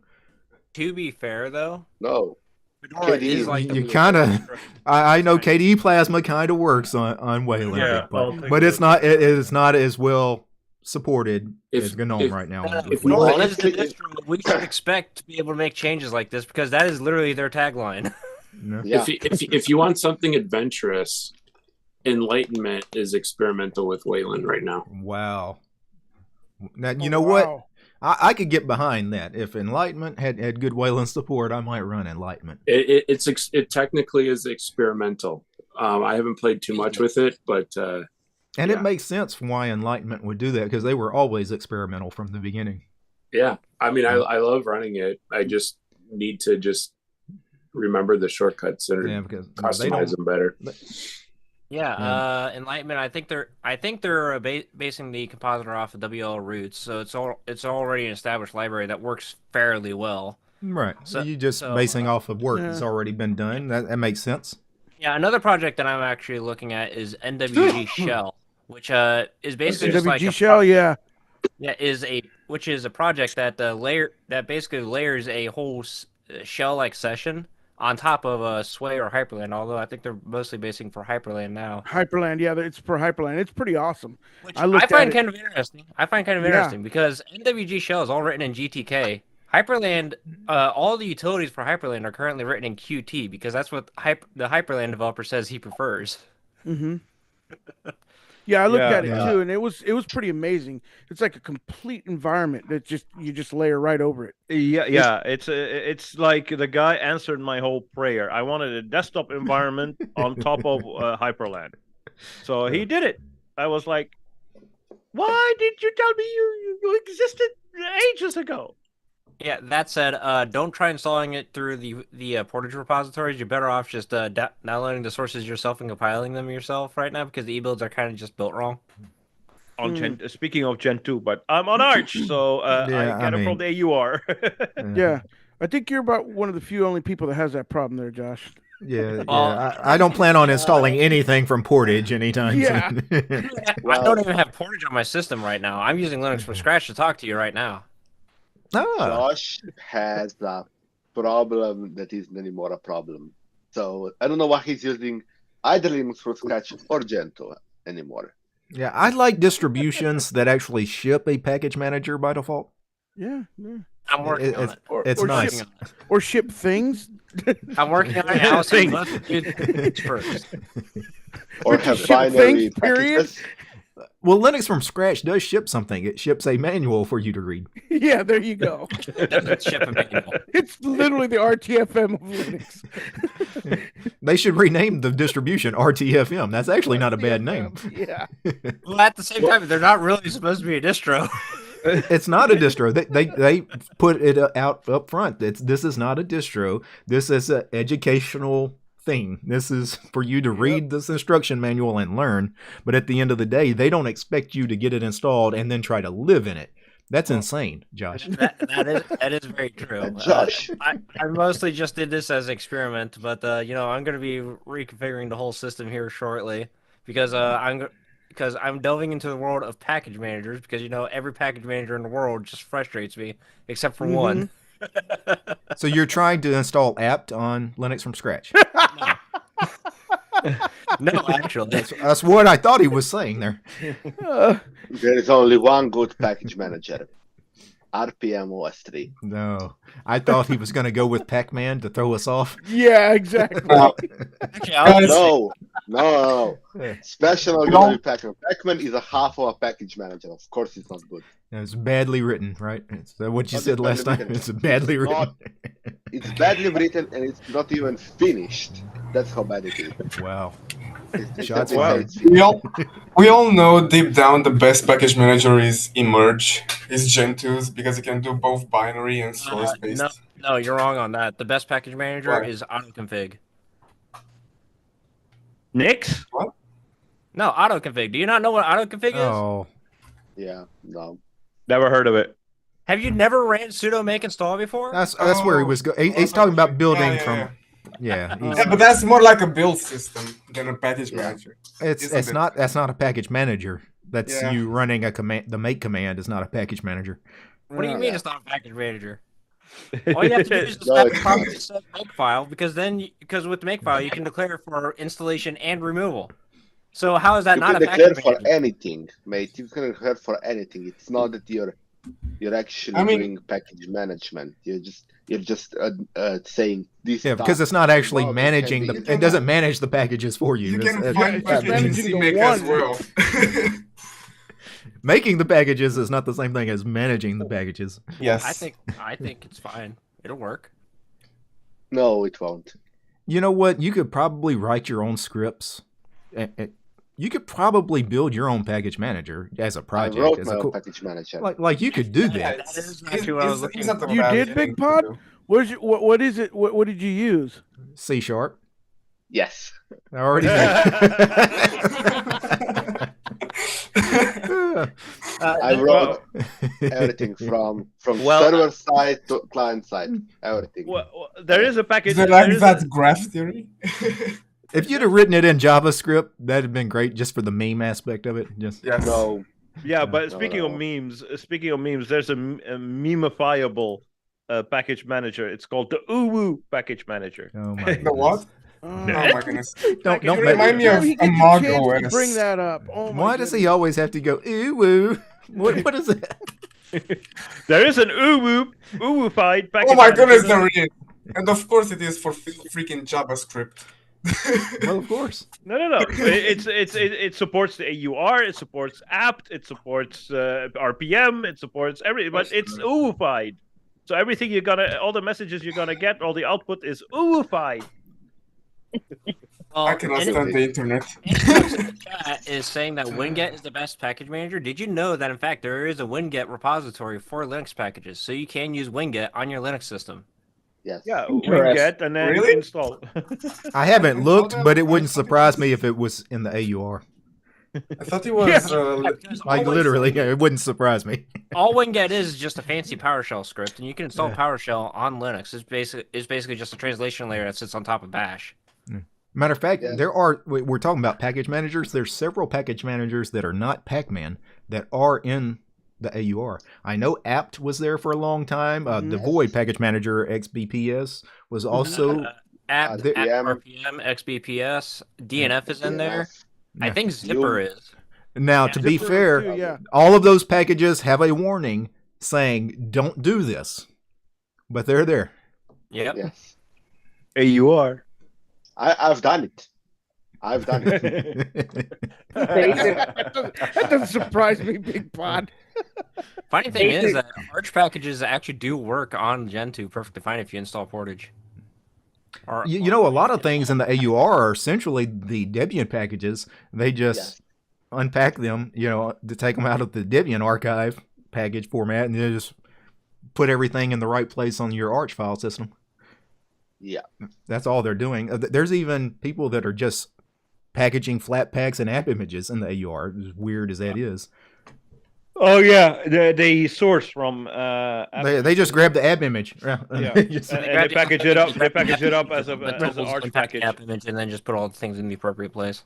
To be fair, though, no, Fedora is like you kind of. I know KDE Plasma kind of works on Wayland, but it's not. It is not as well supported as GNOME right now. If we want the distro, we should expect to be able to make changes like this because that is literally their tagline. Yeah. If you want something adventurous, Enlightenment is experimental with Wayland right now. Wow. Now you know what? I could get behind that. If Enlightenment had good Wayland support, I might run Enlightenment. It technically is experimental. I haven't played too much with it, but it makes sense why Enlightenment would do that because they were always experimental from the beginning. Yeah, I mean, I love running it. I just need to remember the shortcuts and customize them better. Enlightenment. I think they're basing the compositor off of WL roots, so it's already an established library that works fairly well. Right. So you just basing off of work that's already been done. That makes sense. Yeah. Another project that I'm actually looking at is NWG Shell, which is basically just like NWG Shell. Which is a project that basically layers a whole shell-like session on top of Sway or Hyperland, although I think they're mostly basing for Hyperland now. Hyperland, it's for Hyperland. It's pretty awesome. Which I find kind of interesting. Because NWG Shell is all written in GTK. Hyperland, all the utilities for Hyperland are currently written in Qt because that's what the Hyperland developer says he prefers. Mm-hmm. Yeah, I looked Yeah. at it too, and it was pretty amazing. It's like a complete environment that you just layer right over it. Yeah. It's like the guy answered my whole prayer. I wanted a desktop environment on top of Hyperland, so he did it. I was like, "Why did you tell me you existed ages ago?" Yeah, that said, don't try installing it through the Portage repositories. You're better off just downloading the sources yourself and compiling them yourself right now, because the e-builds are kind of just built wrong. On speaking of Gen 2, but I'm on Arch, so I get it from the AUR. Yeah, I think you're about one of the few only people that has that problem there, Josh. Yeah. I don't plan on installing anything from Portage anytime soon. I don't even have Portage on my system right now. I'm using Linux from scratch to talk to you right now. Josh has a problem that isn't anymore a problem. So I don't know why he's using either Linux from scratch or Gentoo anymore. Yeah, I like distributions that actually ship a package manager by default. Yeah. I'm working on it. It's nice. Or ship things. I'm working on it. I'll say things first. Or have binary packages. Well, Linux from scratch does ship something. It ships a manual for you to read. Yeah, there you go. It doesn't ship a manual. It's literally the RTFM of Linux. They should rename the distribution RTFM. That's actually not a bad name. Yeah. Well, at the same time, they're not really supposed to be a distro. It's not a distro. They put it out up front. This is not a distro. This is an educational thing. This is for you to read this instruction manual and learn. But at the end of the day, they don't expect you to get it installed and then try to live in it. That's insane, Josh. That is very true. Josh. I mostly just did this as an experiment, but I'm going to be reconfiguring the whole system here shortly because I'm delving into the world of package managers because every package manager in the world just frustrates me except for one. So you're trying to install apt on Linux from scratch? No, actually. That's what I thought he was saying there. There is only one good package manager. RPM OS 3. No. I thought he was going to go with Pac-Man to throw us off. Yeah, exactly. No. Special with Pac-Man. Pac-Man is a half of a package manager. Of course it's not good. It's badly written, right? It's what you said last time. It's badly written. It's badly written and it's not even finished. That's how bad it is. Wow. Shots fired. We all know deep down the best package manager is Emerge. It's Gentoo's because it can do both binary and source based. No, you're wrong on that. The best package manager is autoconfig. Nix? What? No, autoconfig. Do you not know what autoconfig is? Oh. Yeah, no. Never heard of it. Have you never ran sudo make install before? That's where he was going. He's talking about building from. Yeah, but that's more like a build system than a package manager. That's not a package manager. That's you running a command. The make command is not a package manager. What do you mean it's not a package manager? All you have to do is just set make file because with the make file you can declare for installation and removal. So how is that not a package manager? You can declare for anything, mate. You can declare for anything. It's not that you're actually doing package management. You're just saying this. Yeah, because it's not actually managing it doesn't manage the packages for you. You can find packages in CMake as well. Making the packages is not the same thing as managing the packages. Yes. I think it's fine. It'll work. No, it won't. You know what? You could probably write your own scripts. You could probably build your own package manager as a project. I wrote my own package manager. Like you could do that. That is actually what I was looking for. You did, Big Pod? What is it? What did you use? C#. Yes. I already I wrote everything from server side to client side. Everything. Well, there is a package. Is it like that graph theory? If you'd have written it in JavaScript, that'd have been great just for the meme aspect of it. No. Yeah, but speaking of memes, there's a memefiable package manager. It's called the Uwu package manager. Oh my The what? Oh my goodness! Don't remind me of Amago. Bring that up. Oh my Why does he always have to go woo? What is that? There is an uwu-fied package. Oh my goodness, there is, and of course it is for freaking JavaScript. Well, of course. No. It supports the AUR. It supports apt. It supports RPM. It supports everything, but it's UEFIed. So everything all the messages you're gonna get, all the output is UEFIed. I cannot stand the internet. The chat is saying that Winget is the best package manager. Did you know that in fact there is a Winget repository for Linux packages, so you can use Winget on your Linux system? Yes. Yeah, Winget and then install. I haven't looked, but it wouldn't surprise me if it was in the AUR. I thought it was like literally, it wouldn't surprise me. All Winget is just a fancy PowerShell script, and you can install PowerShell on Linux. It's basically just a translation layer that sits on top of Bash. Matter of fact, we're talking about package managers. There's several package managers that are not Pacman that are in the AUR. I know apt was there for a long time. The Void package manager XBPS was also apt, RPM, XBPS, DNF is in there. I think Zipper is. Now, to be fair, all of those packages have a warning saying "Don't do this," but they're there. Yep. Yes. AUR. I've done it. I've done it. That doesn't surprise me, Big Pod. Funny thing is that Arch packages actually do work on Gentoo perfectly fine if you install Portage. You know, a lot of things in the AUR are essentially the Debian packages. They just unpack them, to take them out of the Debian archive package format, and they just put everything in the right place on your Arch file system. Yeah. That's all they're doing. There's even people that are just packaging flat packs and app images in the AUR, as weird as that is. Oh yeah, they source from. They just grab the app image. Yeah, and they package it up. They package it up as an Arch package. App image, and then just put all the things in the appropriate place.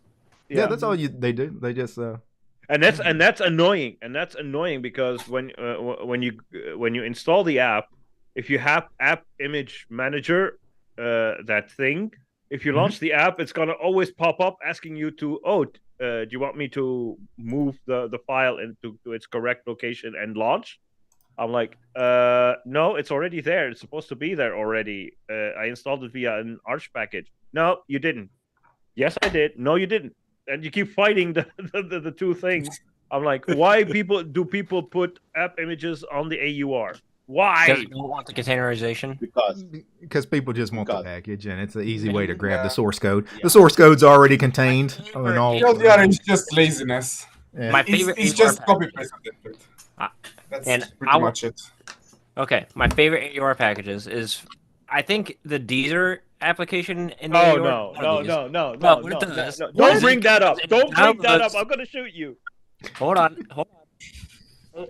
Yeah, that's all they do. They just. And that's annoying. And that's annoying because when you install the app, if you have app image manager, that thing, if you launch the app, it's gonna always pop up asking you to do you want me to move the file into its correct location and launch? I'm like, no, it's already there. It's supposed to be there already. I installed it via an Arch package. No, you didn't. Yes, I did. No, you didn't. And you keep fighting the two things. I'm like, why do people put app images on the AUR? Why? Because you don't want the containerization. Because people just want the package, and it's an easy way to grab the source code. The source code's already contained. It's just laziness. My favorite. It's just copy paste of it. That's pretty much it. Okay, my favorite AUR packages is, I think, the Deezer application in the AUR. No. What it does. Don't bring that up. Don't bring that up. I'm gonna shoot you. Hold on.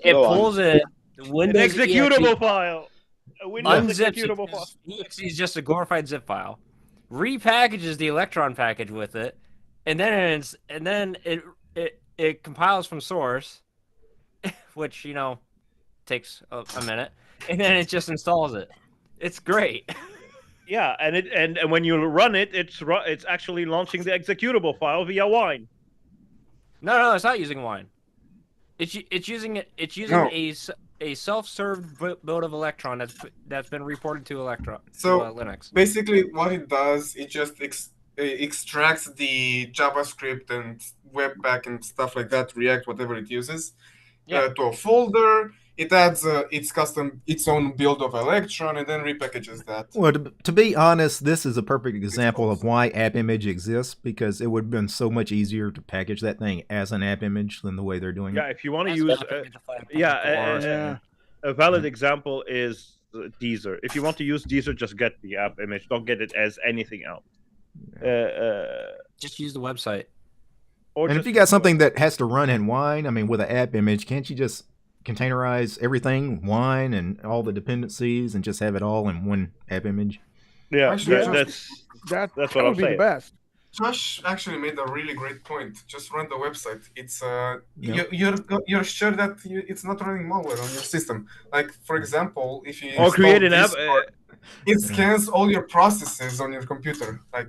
It pulls in Windows an executable file. A Windows executable file. EXE is just a glorified zip file. Repackages the Electron package with it, and then it compiles from source, which takes a minute, and then it just installs it. It's great. Yeah, and when you run it, it's actually launching the executable file via Wine. No, it's not using Wine. It's using a self-served build of Electron that's been reported to Linux. Basically, what it does, it just extracts the JavaScript and Webpack and stuff like that, React, whatever it uses, to a folder. It adds its own build of Electron and then repackages that. Well, to be honest, this is a perfect example of why app image exists, because it would have been so much easier to package that thing as an app image than the way they're doing it. Yeah, if you want to use a valid example is Deezer. If you want to use Deezer, just get the app image. Don't get it as anything else. Just use the website. And if you got something that has to run in Wine, with an app image, can't you just containerize everything, Wine, and all the dependencies, and just have it all in one app image? Yeah, that's what I'm saying. The best. Josh actually made a really great point. Just run the website. It's you're sure that it's not running malware on your system. Like, for example, if you create an app, it scans all your processes on your computer. Like,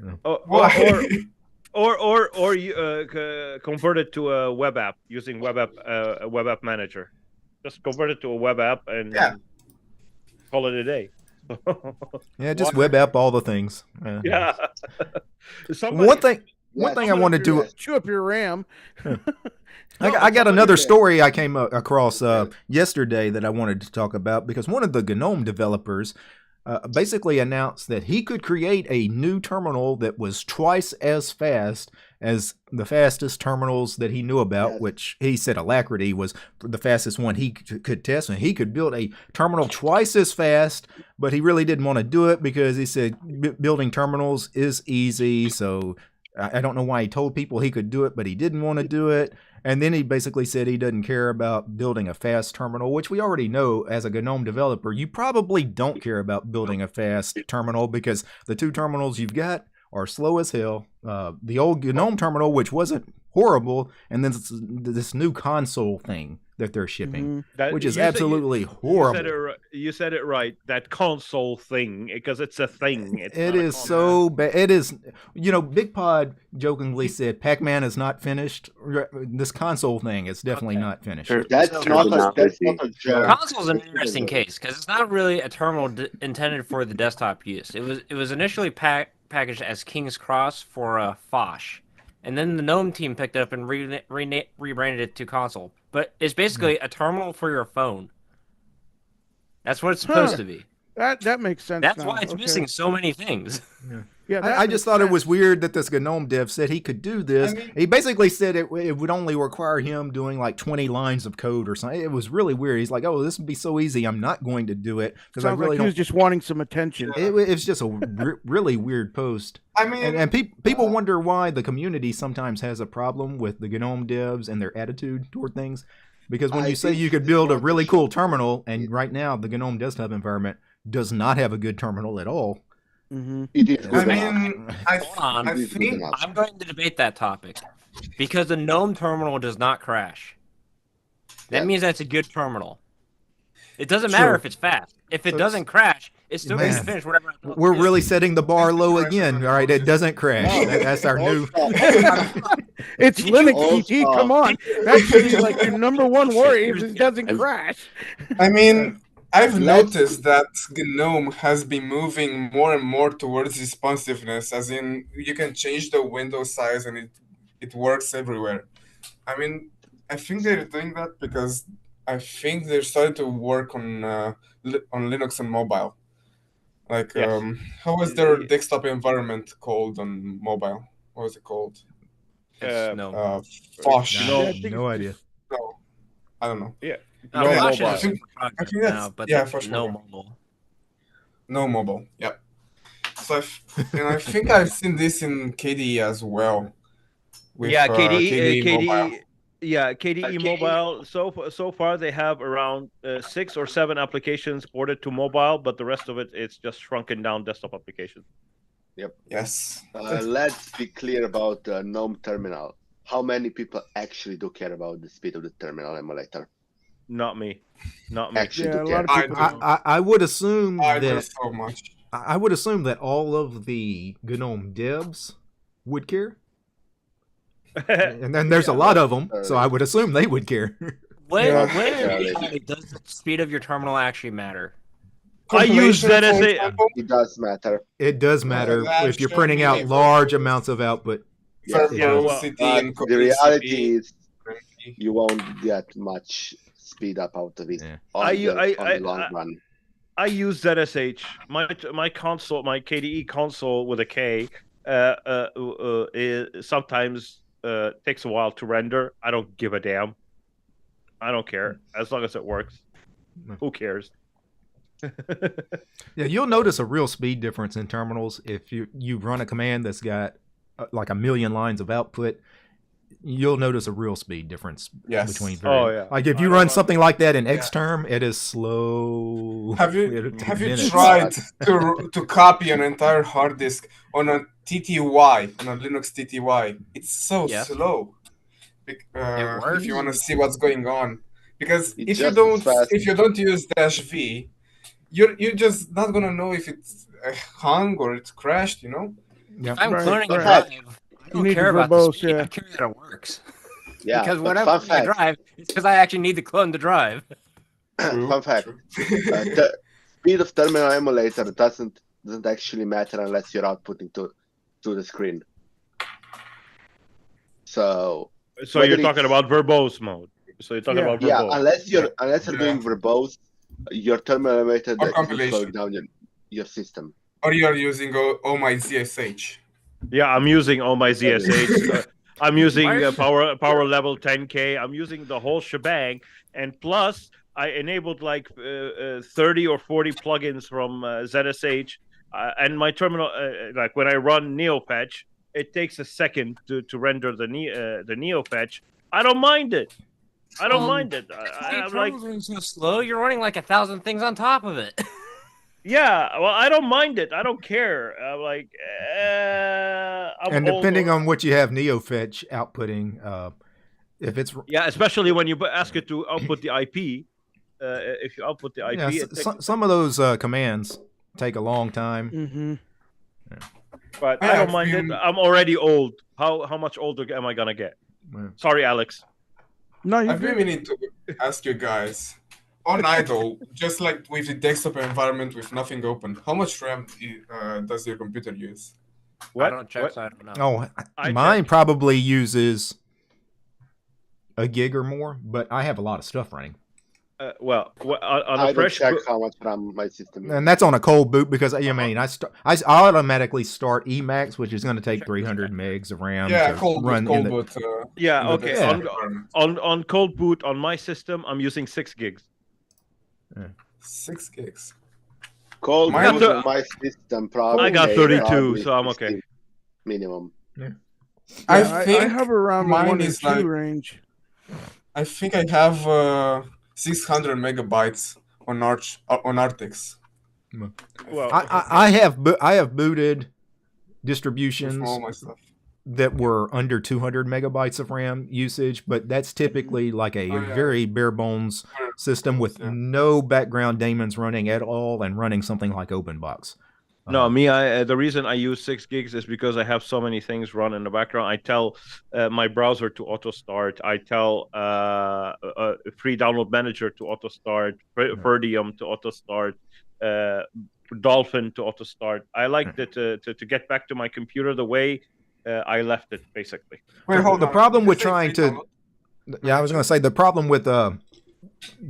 or you convert it to a web app using web app manager. Just convert it to a web app and call it a day. Yeah, just web app all the things. Yeah. One thing I wanted to chew up your RAM. I got another story I came across yesterday that I wanted to talk about, because one of the GNOME developers basically announced that he could create a new terminal that was twice as fast as the fastest terminals that he knew about, which he said Alacrity was the fastest one he could test. And he could build a terminal twice as fast, but he really didn't want to do it because he said building terminals is easy. So I don't know why he told people he could do it, but he didn't want to do it. And then he basically said he doesn't care about building a fast terminal, which we already know as a GNOME developer, you probably don't care about building a fast terminal because the two terminals you've got are slow as hell. The old GNOME terminal, which wasn't horrible, and then this new console thing that they're shipping, which is absolutely horrible. You said it right. That console thing, because it's a thing. It is so bad. It is, Big Pod jokingly said Pac-Man is not finished. This console thing is definitely not finished. That's not a joke. Console's an interesting case because it's not really a terminal intended for the desktop use. It was initially packaged as King's Cross for Fosh. And then the GNOME team picked it up and rebranded it to console. But it's basically a terminal for your phone. That's what it's supposed to be. That makes sense. That's why it's missing so many things. Yeah, I just thought it was weird that this GNOME dev said he could do this. He basically said it would only require him doing like 20 lines of code or something. It was really weird. He's like, "Oh, this would be so easy. I'm not going to do it because I really he was just wanting some attention." It was just a really weird post. I mean, and people wonder why the community sometimes has a problem with the GNOME devs and their attitude toward things. Because when you say you could build a really cool terminal, and right now the GNOME desktop environment does not have a good terminal at all. It is good. I think I'm going to debate that topic because the GNOME terminal does not crash. That means that's a good terminal. It doesn't matter if it's fast. If it doesn't crash, it's still going to finish whatever. We're really setting the bar low again. All right, it doesn't crash. That's our new. It's Linux, GT. Come on, that should be like your number one worry if it doesn't crash. I mean, I've noticed that GNOME has been moving more and more towards responsiveness, as in you can change the window size and it works everywhere. I mean, I think they're doing that because I think they're starting to work on Linux and mobile. Like, how was their desktop environment called on mobile? What was it called? Fosh. No idea. No, I don't know. Yeah. No mobile. I think that's, no mobile. No mobile. Yeah. So I think I've seen this in KDE as well. With, KDE mobile. Yeah, KDE Mobile. So far, they have around 6 or 7 applications ported to mobile, but the rest of it's just shrunken down desktop applications. Yep. Yes. Let's be clear about the GNOME terminal. How many people actually do care about the speed of the terminal emulator? Not me. Actually, Yeah, do a care. lot of people I would assume I do that so much. I would assume that all of the GNOME devs would care. And then there's a lot of them, so I would assume they would care. When does the speed of your terminal actually matter? I use that as It does matter. It does matter if you're printing out large amounts of output. The reality is you won't get much speed up out of it on the long run. I use ZSH. My console, my KDE console with a K, sometimes takes a while to render. I don't give a damn. I don't care as long as it works. Who cares? Yeah, you'll notice a real speed difference in terminals if you run a command that's got like 1 million lines of output. You'll notice a real speed difference between. Like if you run something like that in Xterm, it is slow. Have you tried to copy an entire hard disk on a TTY, on a Linux TTY? It's so slow. If you want to see what's going on, because if you don't use -v, you're just not gonna know if it's hung or it's crashed. If I'm cloning a drive, I don't care about the speed. I care that it works. Yeah, because when I clone the drive, it's because I actually need to clone the drive. Fun fact: speed of terminal emulator doesn't actually matter unless you're outputting to the screen. So you're talking about verbose mode. So you're talking about verbose. Yeah, unless you're doing verbose, your terminal emulator is slowing down your system. Or you are using all my ZSH. Yeah, I'm using all my ZSH. I'm using power level 10K. I'm using the whole shebang, and plus I enabled like 30 or 40 plugins from ZSH, and my terminal. Like when I run NeoFetch, it takes a second to render the NeoFetch. I don't mind it. I don't mind it. I'm like, so slow. You're running like 1,000 things on top of it. yeah, well, I don't mind it. I don't care. I'm like, and depending on what you have NeoFetch outputting, if it's especially when you ask it to output the IP. If you output the IP, some of those commands take a long time. Mm-hmm. But I don't mind it. I'm already old. How much older am I gonna get? Sorry, Alex. No, I've been meaning to ask you guys. On idle, just like with the desktop environment with nothing open, how much RAM does your computer use? I don't check, so I don't know. Mine probably uses a gig or more, but I have a lot of stuff running. On I a fresh check how much RAM my system is. And that's on a cold boot because I automatically start Emacs, which is going to take 300 megs of RAM to run in the boot. On cold boot on my system, I'm using 6 gigs. 6 gigs. Cold boot on my system probably. I got 32, so I'm okay. Minimum. Yeah. I hover around mine the is 1 or 2 range. I think I have 600 megabytes on Artix. Well, I have booted distributions all my stuff that were under 200 megabytes of RAM usage, but that's typically like a very bare bones system with no background daemons running at all and running something like OpenBox. No, the reason I use 6 gigs is because I have so many things run in the background. I tell my browser to auto start. I tell Free Download Manager to auto start. Ferdium to auto start. Dolphin to auto start. I like to get back to my computer the way I left it, basically. The problem with trying to, I was going to say the problem with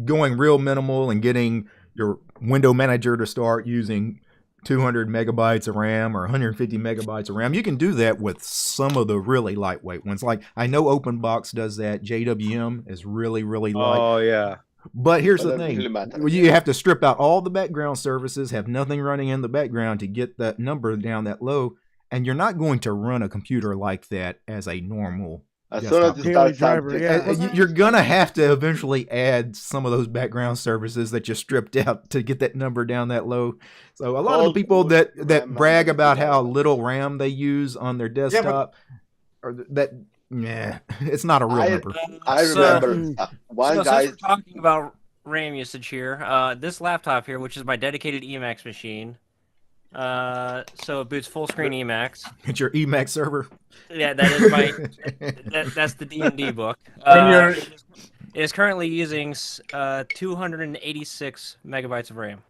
going real minimal and getting your window manager to start using 200 megabytes of RAM or 150 megabytes of RAM. You can do that with some of the really lightweight ones. Like I know OpenBox does that. JWM is really, really light. Oh, yeah. But here's the thing. You have to strip out all the background services, have nothing running in the background to get that number down that low. And you're not going to run a computer like that as a normal desktop. You're going to have to eventually add some of those background services that you stripped out to get that number down that low. So a lot of the people that brag about how little RAM they use on their desktop, it's not a real number. I remember one guy. Since we're talking about RAM usage here, this laptop here, which is my dedicated Emacs machine, so it boots full screen Emacs. It's your Emacs server. Yeah, that is my. That's the D&D book. It is currently using 286 megabytes of RAM.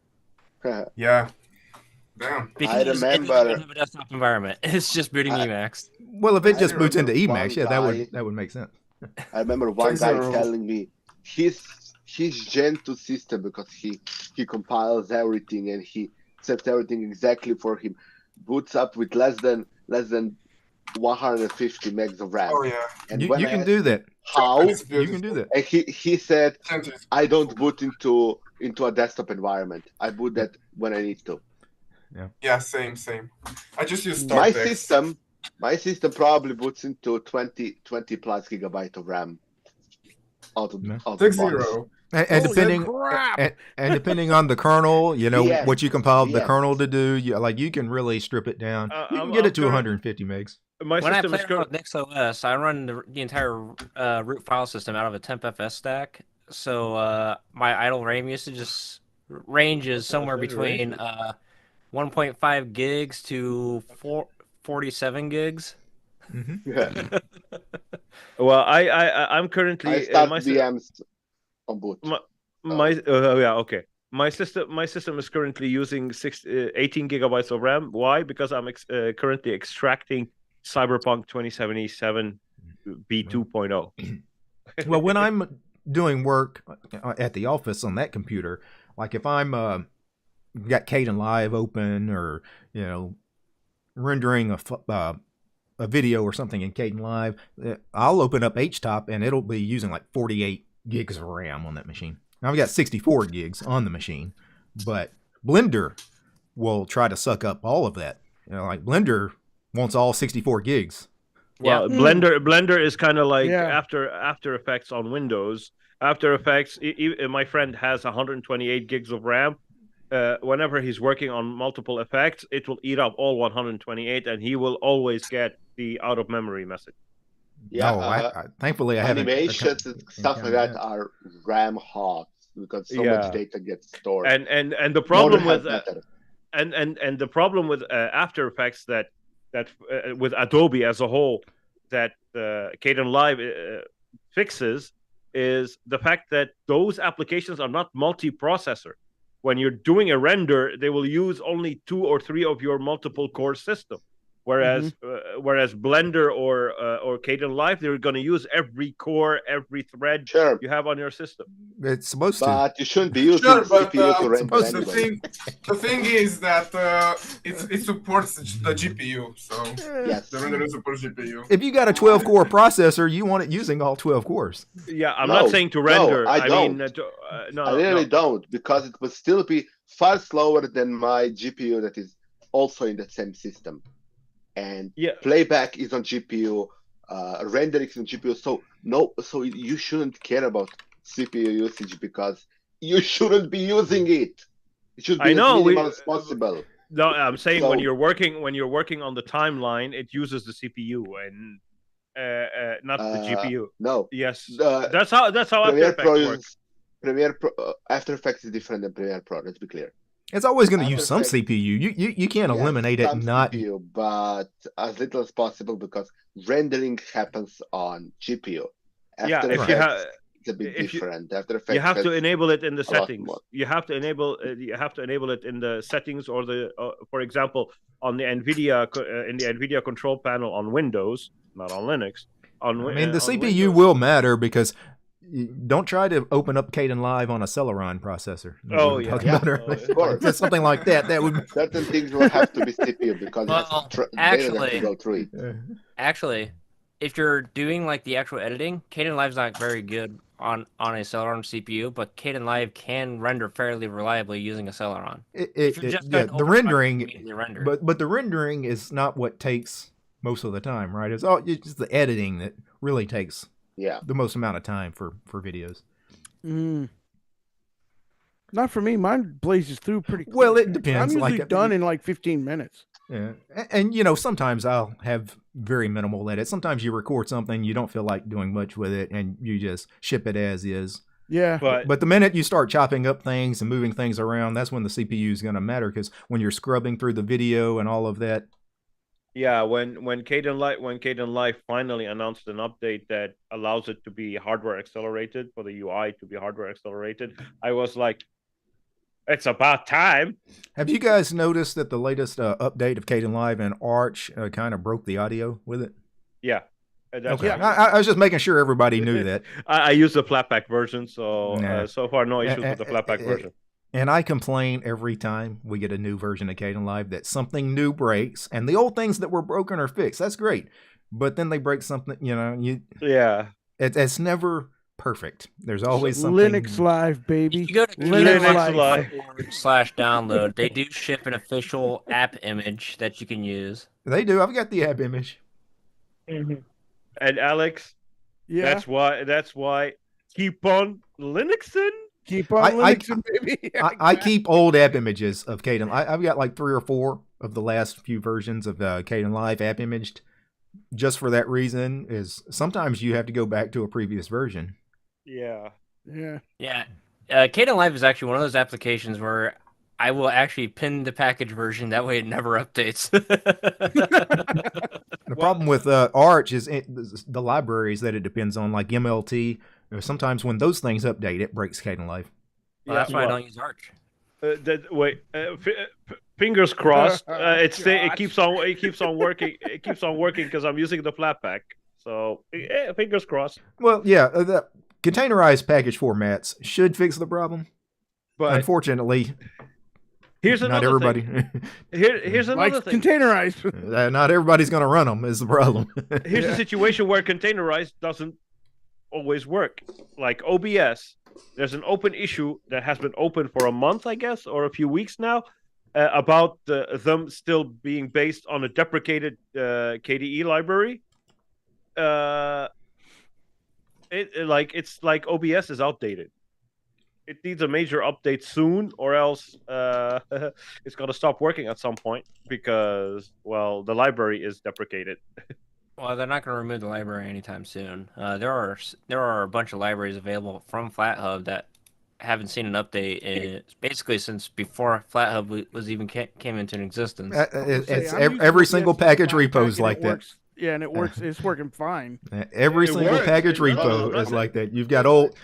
Yeah. Damn. Because I remember. It doesn't have a desktop environment. It's just booting Emacs. Well, if it just boots into Emacs, that would make sense. I remember one guy telling me his Gen 2 system, because he compiles everything and he sets everything exactly for him, boots up with less than 150 megs of RAM. Oh yeah, and you can do that. How you can do that? And he said, I don't boot into a desktop environment. I boot that when I need to. Yeah, same. I just use StartX. My system probably boots into 20 plus gigabyte of RAM. Out of the box. And depending on the kernel, what you compiled the kernel to do, you can really strip it down. You can get it to 150 megs. When I play with NixOS, I run the entire root file system out of a tempfs stack. So my idle RAM usage ranges somewhere between 1.5 gigs to 47 gigs. Mm-hmm. Well, I'm currently I start VMs on boot. Okay. My system is currently using 18 gigabytes of RAM. Why? Because I'm currently extracting Cyberpunk 2077 B2.0. Well, when I'm doing work at the office on that computer, like if I'm got Kdenlive open, or rendering a video or something in Kdenlive, I'll open up HTOP and it'll be using like 48 gigs of RAM on that machine. Now I've got 64 gigs on the machine, but Blender will try to suck up all of that. Like Blender wants all 64 gigs. Well, Blender is kind of like After Effects on Windows. After Effects, my friend has 128 gigs of RAM. Whenever he's working on multiple effects, it will eat up all 128, and he will always get the out of memory message. Yeah, thankfully I haven't. Animations and stuff like that are RAM hot because so much data gets stored. And the problem with and the problem with After Effects that with Adobe as a whole that Kdenlive fixes is the fact that those applications are not multi-processor. When you're doing a render, they will use only 2 or 3 of your multiple core system. Whereas Blender or Kdenlive, they're going to use every core, every thread you have on your system. It's supposed to. But you shouldn't be using CPU to render anyway. The thing is that it supports the GPU, so the render supports GPU. If you got a 12-core processor, you want it using all 12 cores. Yeah, I'm not saying to render. No, I don't. I really don't, because it would still be far slower than my GPU that is also in the same system. And playback is on GPU, rendering is on GPU. So you shouldn't care about CPU usage because you shouldn't be using it. It should be as minimal as possible. No, I'm saying when you're working on the timeline, it uses the CPU and not the GPU. No. Yes. That's how After Effects works. After Effects is different than Premiere Pro. Let's be clear. It's always going to use some CPU. You can't eliminate it. Not CPU, but as little as possible because rendering happens on GPU. After Effects, it's a bit different. After Effects, you have to enable it in the settings. You have to enable it in the settings, or for example, on the Nvidia control panel on Windows, not on Linux. The CPU will matter because. Don't try to open up Kdenlive on a Celeron processor. Of course. That's something like that. That would certain things will have to be CPU because actually, go through it. Actually, if you're doing like the actual editing, Kdenlive's not very good on a Celeron CPU, but Kdenlive can render fairly reliably using a Celeron. The rendering, but the rendering is not what takes most of the time, right? It's just the editing that really takes. The most amount of time for videos. Not for me. Mine blazes through pretty quick. Well, it depends. I'm usually done in like 15 minutes. Yeah. And sometimes I'll have very minimal edit. Sometimes you record something, you don't feel like doing much with it, and you just ship it as is. Yeah. But the minute you start chopping up things and moving things around, that's when the CPU is going to matter, because when you're scrubbing through the video and all of that. Yeah, when Kdenlive finally announced an update that allows it to be hardware accelerated, for the UI to be hardware accelerated, I was like, it's about time. Have you guys noticed that the latest update of Kdenlive and Arch kind of broke the audio with it? Yeah. Okay. I was just making sure everybody knew that. I use the flatpak version, so so far no issues with the flatpak version. And I complain every time we get a new version of Kdenlive that something new breaks, and the old things that were broken are fixed. That's great, but then they break something. It's never perfect. There's always something. Linux Live, baby. You go to Linux Live/download. They do ship an official app image that you can use. They do. I've got the app image. Mm-hmm. And Alex, that's why keep on Linuxing. Keep on Linuxing, baby. I keep old app images of Kdenlive. I've got like 3 or 4 of the last few versions of Kdenlive app imaged. Just for that reason, is sometimes you have to go back to a previous version. Yeah. Kdenlive is actually one of those applications where I will actually pin the package version. That way it never updates. The problem with Arch is the libraries that it depends on, like MLT. Sometimes when those things update, it breaks Kdenlive. Well, that's why I don't use Arch. Fingers crossed. It God. keeps on working. It keeps on working because I'm using the Flatpak. So fingers crossed. Well, yeah, the containerized package formats should fix the problem. But unfortunately, here's not another everybody. Thing. Here's another thing. Containerized. Not everybody's going to run them. Is the problem? Here's a situation where containerized doesn't always work. Like OBS, there's an open issue that has been open for a month, I guess, or a few weeks now, about them still being based on a deprecated KDE library. It's like OBS is outdated. It needs a major update soon, or else it's going to stop working at some point because, well, the library is deprecated. Well, they're not going to remove the library anytime soon. There are a bunch of libraries available from FlatHub that haven't seen an update basically since before FlatHub was even came into existence. It's every single package repo is like that. Yeah, and it works. It's working fine. Every single package repo is like that. You've got old,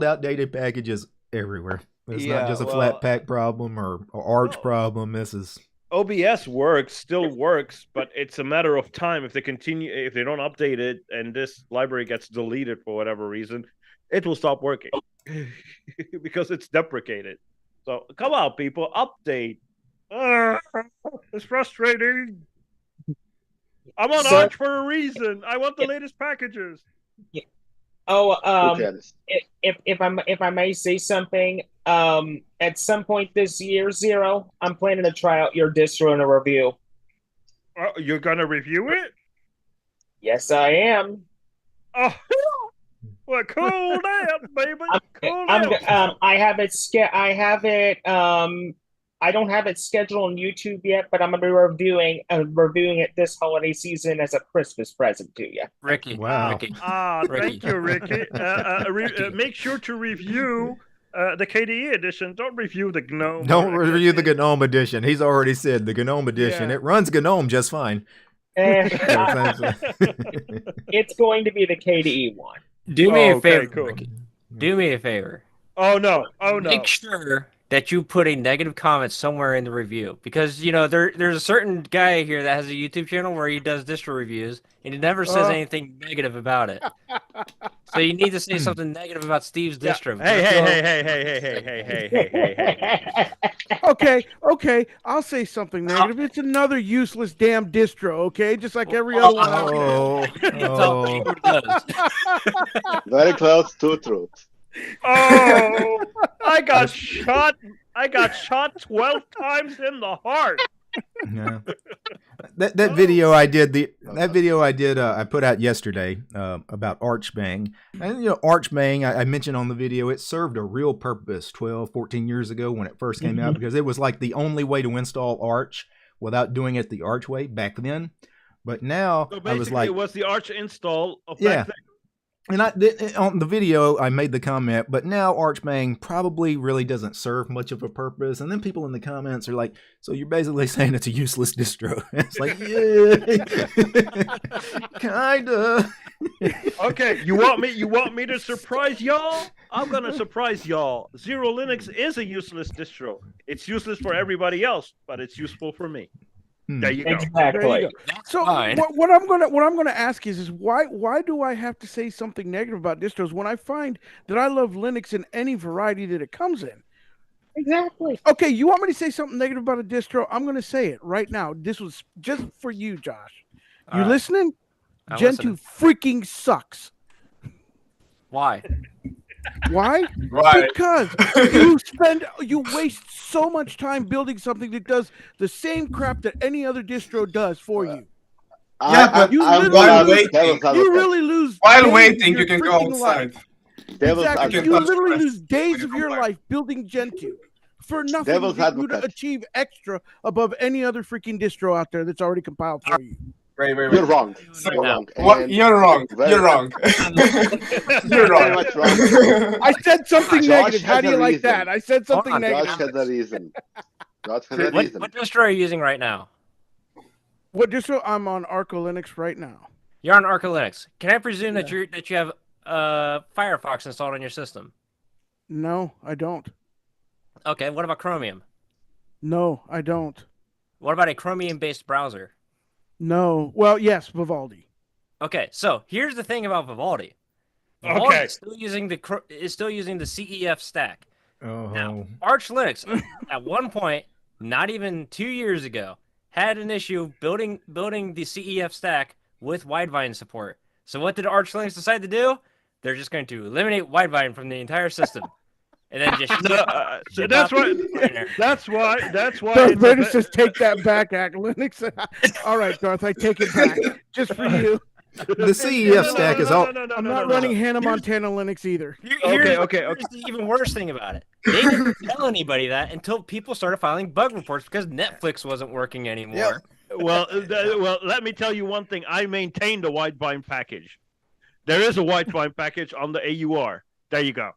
outdated packages everywhere. It's not just a Flatpak problem or Arch problem. This is OBS still works, but it's a matter of time. If they don't update it, and this library gets deleted for whatever reason, it will stop working because it's deprecated. So come on, people, update. It's frustrating. I'm on Arch for a reason. I want the latest packages. Yeah. Oh, if I may say something, at some point this year, Zero, I'm planning to try out your distro in a review. You're gonna review it? Yes, I am. Oh, well, cool down, baby. Cool down. I have it. I don't have it scheduled on YouTube yet, but I'm gonna be reviewing it this holiday season as a Christmas present to you. Ricky, wow. Ricky. Thank you, Ricky. Make sure to review the KDE edition. Don't review the GNOME. Don't review the GNOME edition. He's already said the GNOME edition. Yeah. It runs GNOME just fine. It's going to be the KDE one. Do me a favor, cool. Ricky. Do me a favor. Oh no! Make sure that you put a negative comment somewhere in the review, because there's a certain guy here that has a YouTube channel where he does distro reviews and he never says anything negative about it. So you need to say something negative about Steve's distro. Hey. Okay. I'll say something negative. It's another useless damn distro. Okay, just like every other one. Very close to truth. Oh, I got shot 12 times in the heart. Yeah. That video I did I put out yesterday about Archbang. And Archbang, I mentioned on the video, it served a real purpose 12, 14 years ago when it first came out, because it was like the only way to install Arch without doing it the Arch way back then. But now So basically, I was like, it was the Arch install of yeah. back then. And on the video, I made the comment, but now Archbang probably really doesn't serve much of a purpose. And then people in the comments are like, so you're basically saying it's a useless distro. It's like, yeah, kinda. Okay, you want me to surprise y'all? I'm gonna surprise y'all. Zero Linux is a useless distro. It's useless for everybody else, but it's useful for me. There you go. Exactly. There you go. So what I'm gonna ask is why do I have to say something negative about distros when I find that I love Linux in any variety that it comes in? Exactly. Okay, you want me to say something negative about a distro? I'm gonna say it right now. This was just for you, Josh. You listening? I'm Gentoo listening. freaking sucks. Why? Why? Right. Because you waste so much time building something that does the same crap that any other distro does for you. Yeah, but you really lose. While days waiting, of you your can go freaking outside. life. Devil's Exactly. advocate. You literally Touch lose days when of you your come back. life building Gentoo for nothing Devil's for you to advocate. achieve extra above any other freaking distro out there that's already compiled for you. Wait. You're wrong. You're wrong. What? And You're wrong. very- You're wrong. You're very wrong. much wrong. I said something Josh negative. How has do you a like reason. that? I said something Hold on, negative. Josh has a reason. Josh has a What reason. distro are you using right now? What distro? I'm on Arco Linux right now. You're on Arca Linux. Can I presume that you have Firefox installed on your system? No, I don't. Okay, what about Chromium? No, I don't. What about a Chromium-based browser? No. Well, yes, Vivaldi. Okay, so here's the thing about Vivaldi. Vivaldi Okay. is still using the CEF stack. Oh. Now, Arch Linux, at one point, not even 2 years ago, had an issue building the CEF stack with Widevine support. So what did Arch Linux decide to do? They're just going to eliminate Widevine from the entire system. And then just so that's why. That's why. Darth Vader says, "Take that back, Linux." All right, Darth, I take it back, just for you. The CEF stack is all. I'm not running Hannah Montana Linux either. Here's the even worse thing about it. They didn't tell anybody that until people started filing bug reports because Netflix wasn't working anymore. Well, let me tell you one thing. I maintained a Widevine package. There is a Widevine package on the AUR. There you go.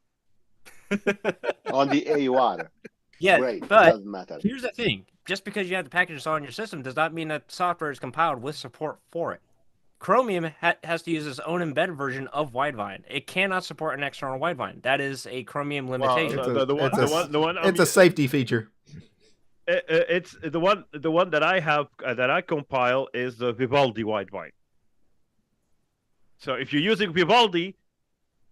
On the AUR. Yeah, Great. but Doesn't matter. here's the thing. Just because you have the package installed on your system does not mean that software is compiled with support for it. Chromium has to use its own embedded version of Widevine. It cannot support an external Widevine. That is a Chromium limitation. It's a safety feature. It's the one that I have that I compile is the Vivaldi Widevine. So if you're using Vivaldi,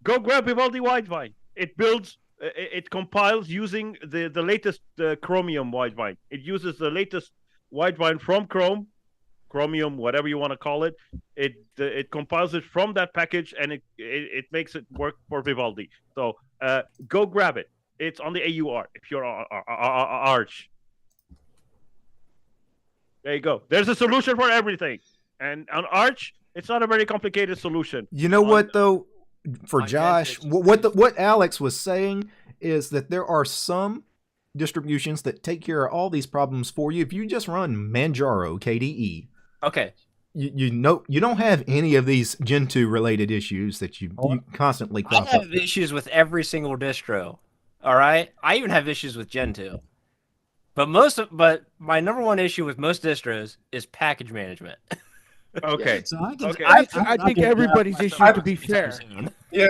go grab Vivaldi Widevine. It compiles using the latest Chromium Widevine. It uses the latest Widevine from Chromium, whatever you want to call it. It compiles it from that package, and it makes it work for Vivaldi. So go grab it. It's on the AUR if you're Arch. There you go. There's a solution for everything, and on Arch, it's not a very complicated solution. You know what though? For Josh, what Alex was saying is that there are some distributions that take care of all these problems for you. If you just run Manjaro KDE, okay, you don't have any of these Gen 2 related issues that you constantly crop up. I have issues with every single distro. All right, I even have issues with Gen 2. But my number one issue with most distros is package management. Okay. So I think everybody's issue, to be fair. Yeah,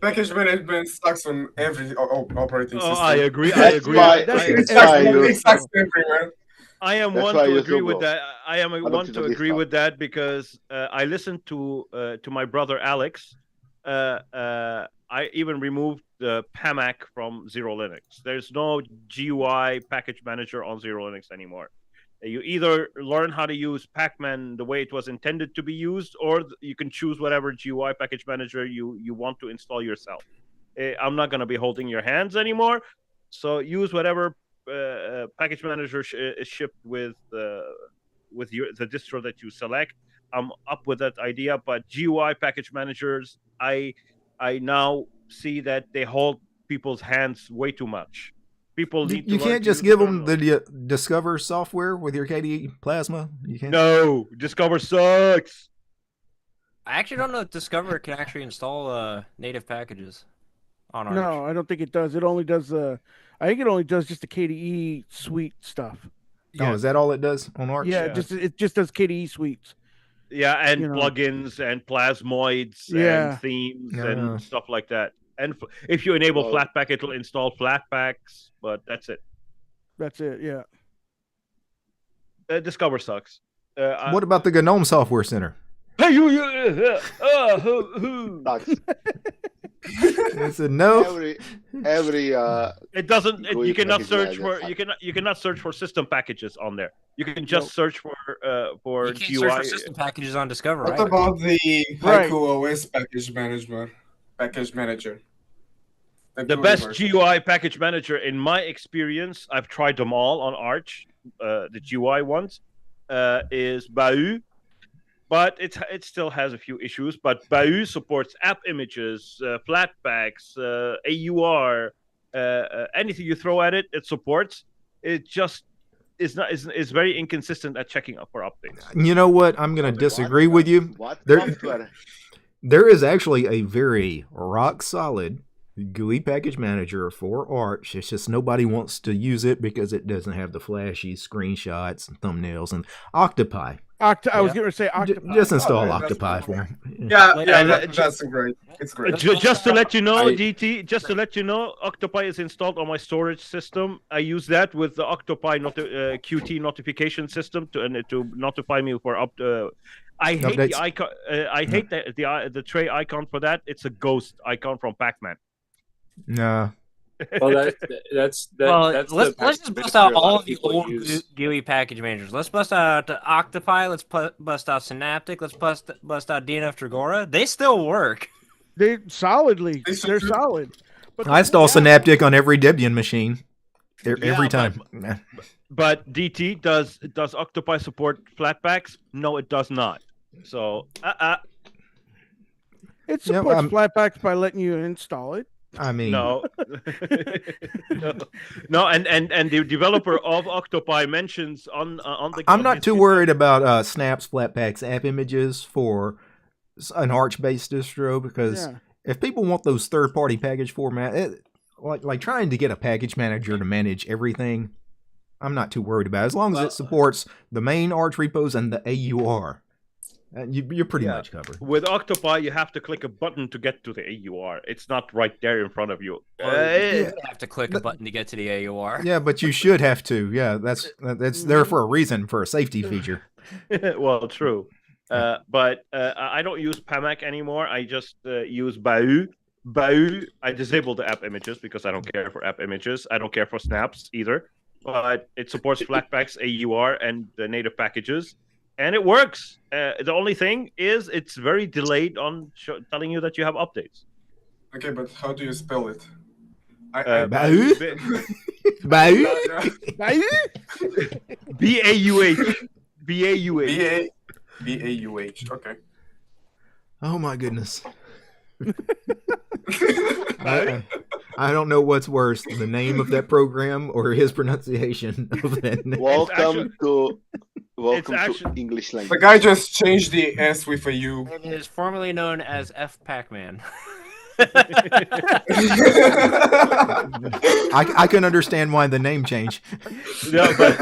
package management sucks on every operating system. I agree. It sucks everywhere. I am one to agree with that. I am one to agree with that because I listened to my brother Alex. I even removed the PAMAC from Zero Linux. There's no GUI package manager on Zero Linux anymore. You either learn how to use Pacman the way it was intended to be used, or you can choose whatever GUI package manager you want to install yourself. I'm not going to be holding your hands anymore, so use whatever package manager is shipped with the distro that you select. I'm up with that idea, but GUI package managers, I now see that they hold people's hands way too much. People need you can't just give them the Discover software with your KDE Plasma. You can't. No, Discover sucks. I actually don't know if Discover can actually install native packages on Arch. No, I don't think it does. It only does I think it only does just the KDE suite stuff. Yeah. Oh, is that all it does on Arch? Yeah, it just does KDE suites. Yeah, and plugins and plasmoids and themes and stuff like that. And if you enable Flatpak, it'll install Flatpaks, but that's it. That's it, yeah. Discover sucks. What about the GNOME Software Center? Hey, It's a no. Every it doesn't. You cannot search for. You cannot search for system packages on there. You can just search for you can't GUI. search for system packages on Discover. What about the Haiku OS package manager? The best GUI package manager, in my experience, I've tried them all on Arch. The GUI ones is Bahut, but it still has a few issues. But Bahut supports app images, Flatpaks, AUR, anything you throw at it, it supports. It just is very inconsistent at checking up for updates. You know what? I'm going to disagree with you. There is actually a very rock solid GUI package manager for Arch. It's just nobody wants to use it because it doesn't have the flashy screenshots and thumbnails and Octopi. I was going to say Octopi. Just install Octopi for him. That's great. It's great. Just to let you know, DT, just to let you know, Octopi is installed on my storage system. I use that with the Octopi Qt notification system to notify me for I hate the icon. I hate the tray icon for that. It's a ghost icon from Pac-Man. No. Well, that's let's just bust out all of the old GUI package managers. Let's bust out Octopi. Let's bust out Synaptic. Let's bust out DNF Dragora. They still work. They're solid. But I install Synaptic on every Debian machine every time. But DT, does Octopi support Flatpaks? No, it does not. So it supports Flatpaks by letting you install it. I mean, no, and the developer of Octopi mentions on the. I'm not too worried about Snaps, Flatpaks, app images for an Arch-based distro because if people want those third-party package format, like trying to get a package manager to manage everything, I'm not too worried about it. As long as it supports the main Arch repos and the AUR. You're pretty much covered. With Octopi, you have to click a button to get to the AUR. It's not right there in front of you. You have to click a button to get to the AUR. Yeah, but you should have to. Yeah, that's there for a reason, for a safety feature. Well, true. But I don't use PAMAC anymore. I just use Bahoo. Bahoo, I disabled the app images because I don't care for app images. I don't care for snaps either. But it supports Flatpaks, AUR, and the native packages. And it works. The only thing is it's very delayed on telling you that you have updates. Okay, but how do you spell it? Bahoo? Bahoo? B-A-U-H. B-A-U-H. B-A-U-H. Okay. Oh, my goodness. I don't know what's worse, the name of that program or his pronunciation of that name. Welcome to English language. The guy just changed the S with a U. It is formerly known as F Pac-Man. I can understand why the name changed. No, but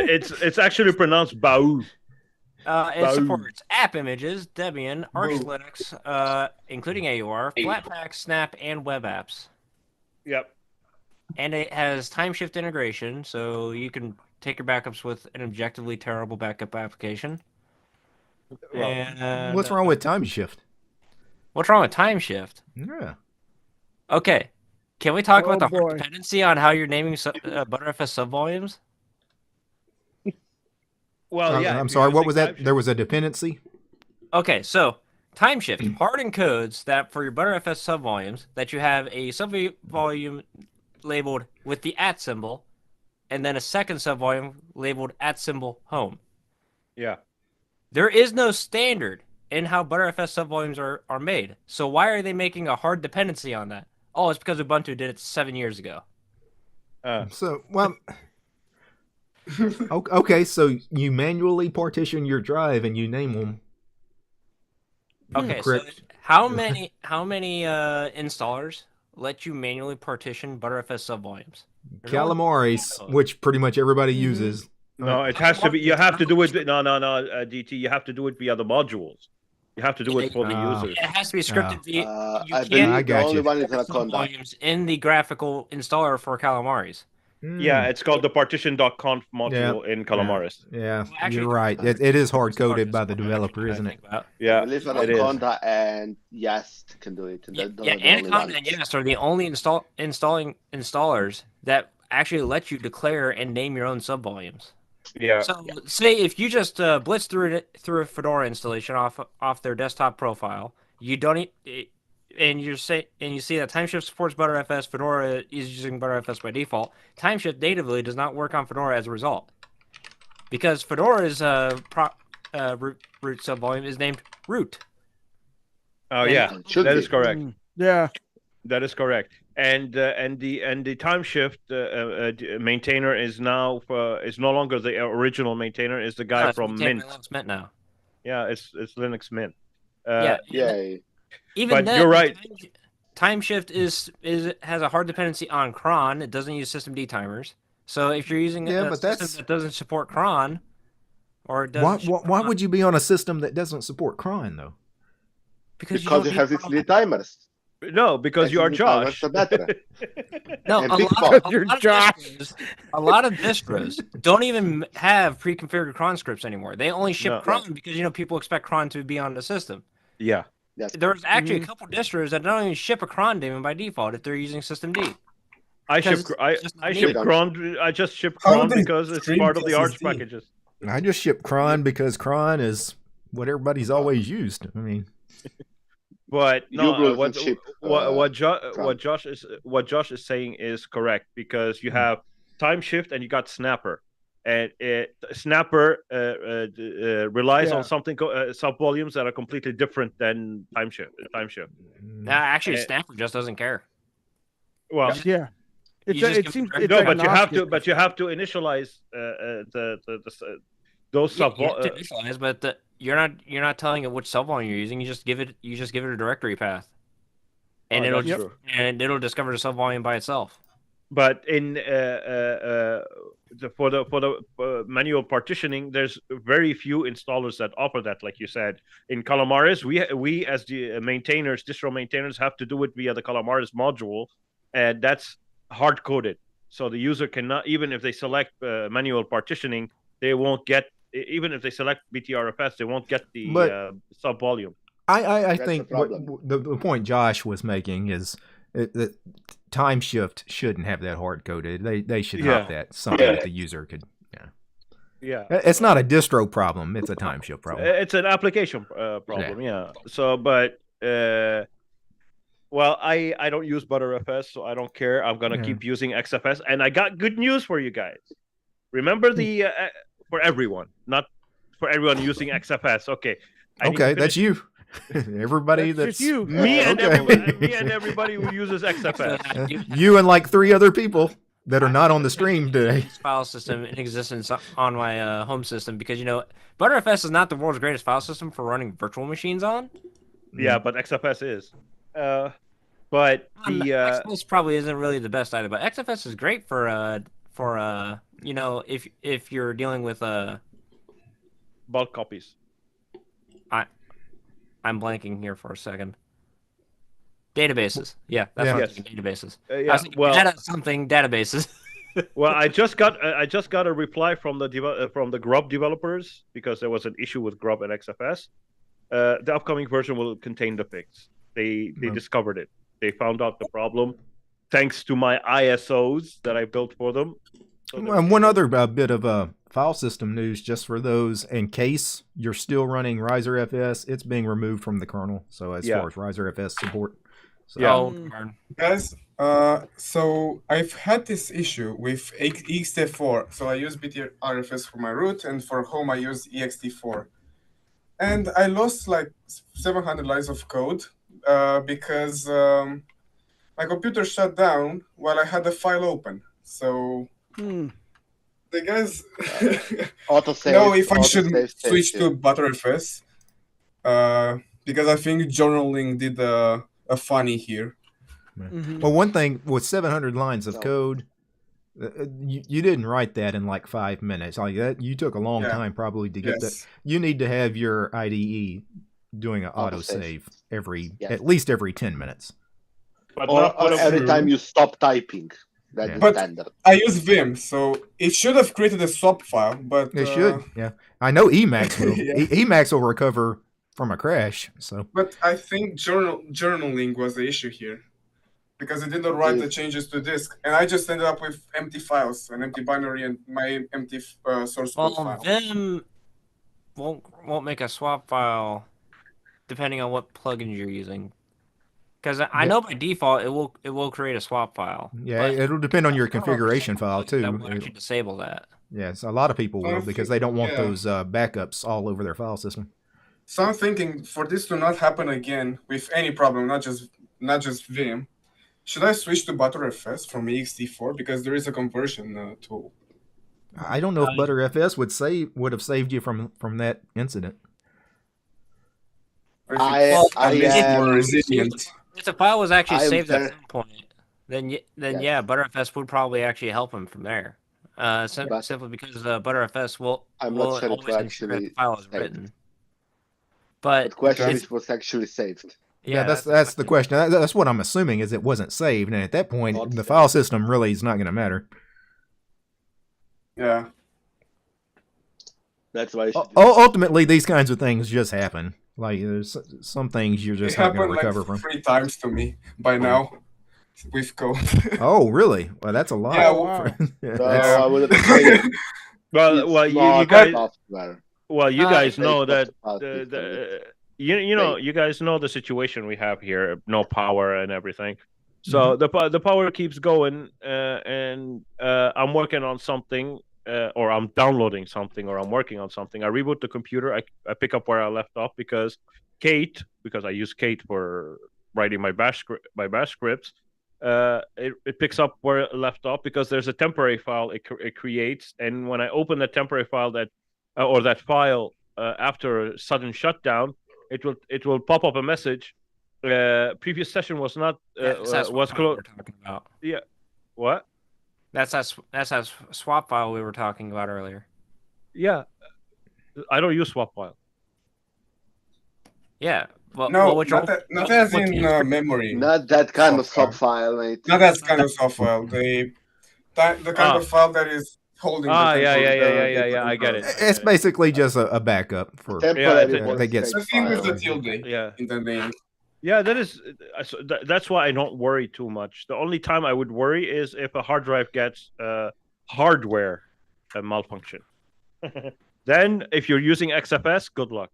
it's actually pronounced Bahoo. It supports app images, Debian, Arch Linux, including AUR, Flatpak, Snap, and web apps. Yep. And it has time shift integration, so you can take your backups with an objectively terrible backup application. And, what's wrong with time shift? What's wrong with time shift? Yeah. Okay. Can we talk about the hard dependency on how you're naming ButterFS subvolumes? Well, yeah. I'm sorry, what was that? There was a dependency? Okay, so time shift hard encodes that for your ButterFS subvolumes that you have a subvolume labeled with the @ symbol and then a second subvolume labeled @ home. Yeah. There is no standard in how ButterFS subvolumes are made. So why are they making a hard dependency on that? Oh, it's because Ubuntu did it 7 years ago. Okay, so you manually partition your drive and you name them. Okay, so how many installers let you manually partition ButterFS subvolumes? Calamaris, which pretty much everybody uses. No, it has to be. You have to do it. No, DT. You have to do it via the modules. You have to do it for the users. It has to be scripted via. I got you. Volumes in the graphical installer for Calamaris. Yeah, it's called the partition.conf module in Calamaris. Yeah, you're right. It is hard coded by the developer, isn't it? Yeah, I believe Anaconda and Yast can do it. Anaconda and Yast are the only installing installers that actually let you declare and name your own subvolumes. Yeah. So say if you just blitz through a Fedora installation off their desktop profile, you don't and you see that TimeShift supports ButterFS, Fedora is using ButterFS by default. TimeShift natively does not work on Fedora as a result, because Fedora's root subvolume is named root. Oh yeah, that is correct. Yeah, that is correct. And the TimeShift maintainer is no longer the original maintainer. Is the guy from Mint. Linux Mint now. Yeah, it's Linux Mint. Even but then, you're right. TimeShift has a hard dependency on cron. It doesn't use systemd timers. So if you're using a system that doesn't support cron, or it doesn't why would you be on a system that doesn't support cron though? Because you have these little timers. No, because you are Josh. No, a lot of distros don't even have pre-configured cron scripts anymore. They only ship cron because people expect cron to be on the system. Yeah. There's actually a couple distros that don't even ship a cron daemon by default if they're using systemd. I ship cron. I just ship cron because it's part of the Arch packages. I just ship cron because cron is what everybody's always used. I mean. But no, what Josh is saying is correct, because you have TimeShift and you got Snapper, and Snapper relies on something subvolumes that are completely different than TimeShift. Actually, Snapper just doesn't care. Well, yeah, it seems. But you have to initialize those subvolumes. But you're not telling it which subvolume you're using. You just give it a directory path, and it'll discover the subvolume by itself. But in for the manual partitioning, there's very few installers that offer that. Like you said, in Calamares, we as the maintainers, distro maintainers, have to do it via the Calamares module, and that's hard coded. So the user cannot, even if they select manual partitioning, they won't get. Even if they select BTRFS, they won't get the sub volume. I think the point Josh was making is that TimeShift shouldn't have that hard coded. They should have that something that the user could. Yeah. It's not a distro problem. It's a TimeShift problem. It's an application problem. Yeah. So, but well, I don't use ButterFS, so I don't care. I'm gonna keep using XFS, and I got good news for you guys. Remember the. For everyone, not for everyone using XFS. Okay. That's you. Everybody that's you. Me and everybody who uses XFS. You and like 3 other people that are not on the stream today. File system in existence on my home system, because ButterFS is not the world's greatest file system for running virtual machines on. Yeah, but XFS is. But the XFS probably isn't really the best either. But XFS is great for if you're dealing with bulk copies. I'm blanking here for a second. Databases. Yeah, that's what I'm thinking, databases. I was thinking databases. Well, I just got a reply from the Grub developers, because there was an issue with Grub and XFS. The upcoming version will contain the fix. They discovered it. They found out the problem thanks to my ISOs that I built for them. And one other bit of file system news, just for those, in case you're still running RiserFS, it's being removed from the kernel. So as far as RiserFS support. So, guys, so I've had this issue with ext4. So I use BTRFS for my root, and for home I use ext4. And I lost like 700 lines of code because my computer shut down while I had the file open. So the guys know if I should switch to ButterFS, because I think journaling did a funny here. Well, one thing with 700 lines of code, you didn't write that in like 5 minutes. Like that, you took a long time probably to get that. You need to have your IDE doing an autosave at least every 10 minutes. Or every time you stop typing. But standard. I use Vim, so it should have created a swap file, but it should. Yeah, I know Emacs will. Emacs will recover from a crash. So, but I think journaling was the issue here, because it didn't write the changes to disk, and I just ended up with empty files, an empty binary, and my empty source code file. Vim won't make a swap file, depending on what plugins you're using. Because I know by default it will create a swap file. Yeah, it'll depend on your configuration file too. That will actually disable that. Yes, a lot of people will, because they don't want those backups all over their file system. So I'm thinking, for this to not happen again with any problem, not just Vim, should I switch to ButterFS from ext4, because there is a conversion tool? I don't know if ButterFS would have saved you from that incident. If the file was actually saved at some point, then yeah, Btrfs would probably actually help him from there. Simply because Btrfs will always ensure that the file is written. But the question is, was actually saved. Yeah, that's the question. That's what I'm assuming, is it wasn't saved, and at that point, the file system really is not going to matter. Yeah. That's why. Ultimately, these kinds of things just happen. Like, there's some things you're just not going to recover from. 3 times to me by now with code. Oh, really? Well, that's a lot. Yeah, wow. I would say you guys know that you guys know the situation we have here, no power and everything. So the power keeps going, and I'm working on something, or I'm downloading something, or I'm working on something. I reboot the computer. I pick up where I left off because I use Kate for writing my bash scripts. It picks up where it left off because there's a temporary file it creates, and when I open the temporary file that file after a sudden shutdown, it will pop up a message. Previous session was not was closed. Yeah, what? That's that swap file we were talking about earlier. Yeah, I don't use swap file. Yeah. Well, not as in memory. Not that kind of swap file, mate. Not that kind of swap file. The kind of file that is holding. Yeah. I get it. It's basically just a backup for that gets the thing with the tilde in the name. Yeah, that's why I don't worry too much. The only time I would worry is if a hard drive gets hardware malfunction. Then, if you're using XFS, good luck.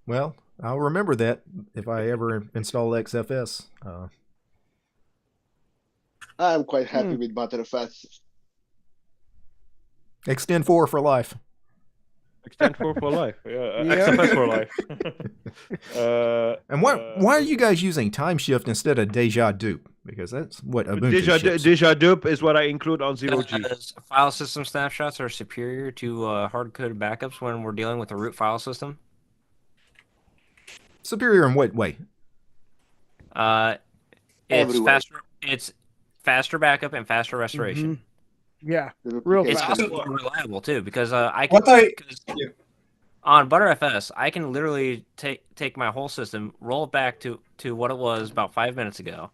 Well, I'll remember that if I ever install XFS. I'm quite happy with Btrfs. Extend 4 for life. Extend 4 for life. Yeah, XFS for life. And why are you guys using Timeshift instead of Deja Dupe? Because that's what Ubuntu Deja Dupe is what I include on 0G. File system snapshots are superior to hard-coded backups when we're dealing with a root file system. Superior in what way? It's faster backup and faster restoration. Yeah, real it's fast. also more reliable too, because on Btrfs I can literally take my whole system, roll it back to what it was about 5 minutes ago,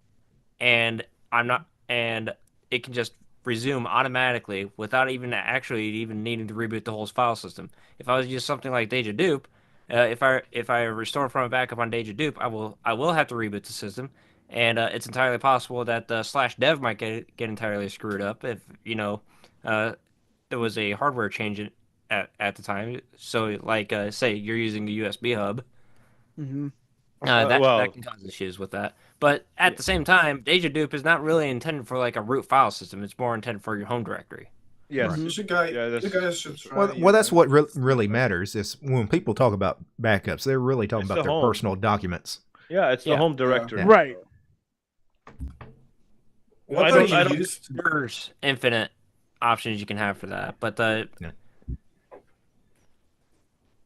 and it can just resume automatically without even needing to reboot the whole file system. If I was to use something like Deja Dupe, if I restore from a backup on Deja Dupe, I will have to reboot the system. And it's entirely possible that /dev might get entirely screwed up if there was a hardware change at the time. So, like, say you're using the USB hub, that can cause issues with that. But at the same time, Deja Dupe is not really intended for like a root file system. It's more intended for your home directory. Yes, you guys should try. Well, that's what really matters. Is when people talk about backups, they're really talking about their personal documents. Yeah, it's the home directory, right? I don't There's infinite options you can have for that, but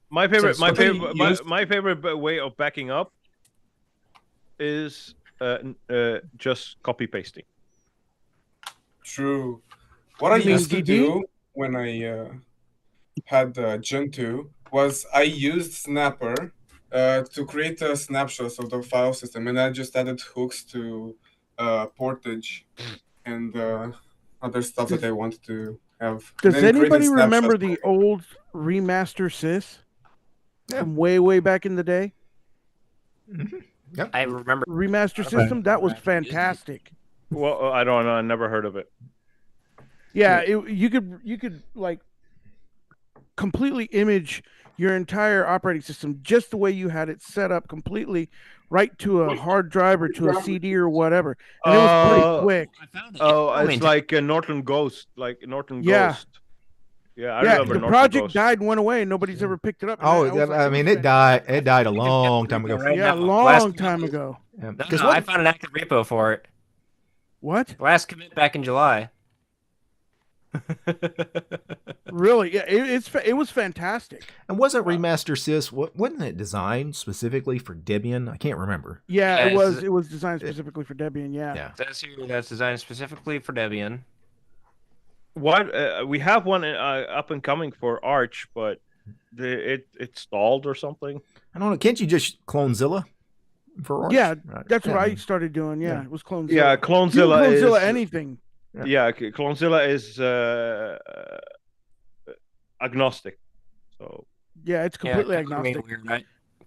my favorite way of backing up is just copy pasting. True. What I used to do when I had Gentoo was I used Snapper to create snapshots of the file system, and I just added hooks to portage and other stuff that I want to have. Does anybody remember the old remaster sys from way back in the day? Yep. I remember remaster system. That was fantastic. Well, I don't know. I never heard of it. Yeah, you could like completely image your entire operating system just the way you had it set up, completely right to a hard drive or to a CD or whatever, and it was pretty quick. It's like Norton Ghost, Ghost. Yeah, I remember. The project died and went away, and nobody's ever picked it up. I mean, it died. It died a long time ago. Yeah, a long time ago. Because I found an active repo for it. What? Last commit back in July. Really, yeah, it was fantastic. And wasn't Remaster Sys? Wasn't it designed specifically for Debian? I can't remember. Yeah, it was. It was designed specifically for Debian. Yeah. Yeah. That's here. That's designed specifically for Debian. What we have one up and coming for Arch, but it stalled or something. I don't know. Can't you just Clonezilla for Arch? Yeah, that's what I started doing. Yeah, it was Clonezilla. Yeah, Clonezilla Clonezilla is anything. Yeah, Clonezilla is agnostic. So yeah, it's completely agnostic.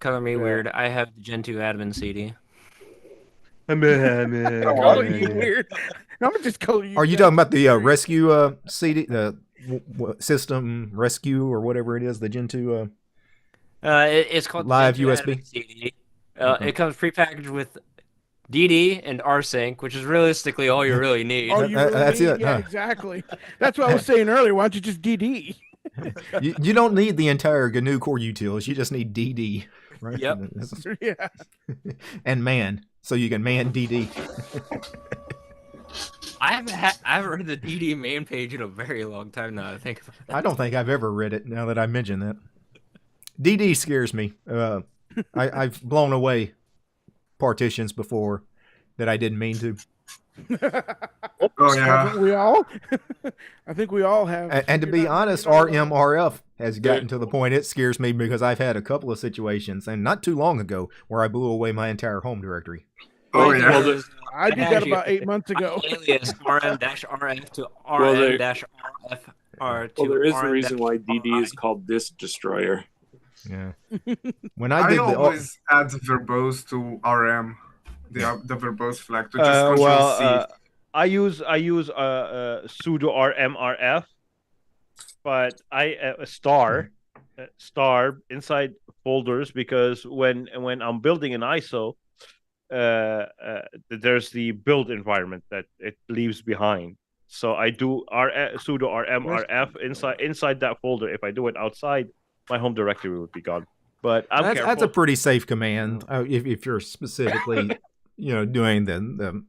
Color me weird. I have the Gen 2 admin CD. Color you weird. I'm gonna just color you. Are you talking about the rescue CD, the system rescue or whatever it is, the Gen 2? It's called live Gen 2 USB. admin CD. It comes prepackaged with DD and rsync, which is realistically all you really need. That's it. Yeah, exactly. That's what I was saying earlier. Why don't you just DD? you don't need the entire GNU core utils. You just need DD. Right? Yep. Yeah. And man, so you can man DD. I haven't read the DD main page in a very long time now. I think. I don't think I've ever read it. Now that I mention that, DD scares me. I've blown away partitions before that I didn't mean to. Oh yeah, haven't we all? I think we all have. And to be honest, RMRF has gotten to the point it scares me because I've had a couple of situations, and not too long ago, where I blew away my entire home directory. Oh yeah, I did that about 8 months ago. Alias RM-RF to RM-RF. Well, there is a reason why DD is called Disk Destroyer. Yeah. When I always add verbose to RM, the verbose flag to just control C. I use sudo RMRF, but I star inside folders because when I'm building an ISO, there's the build environment that it leaves behind. So I do sudo RMRF inside that folder. If I do it outside, my home directory would be gone. But that's a pretty safe command if you're specifically doing the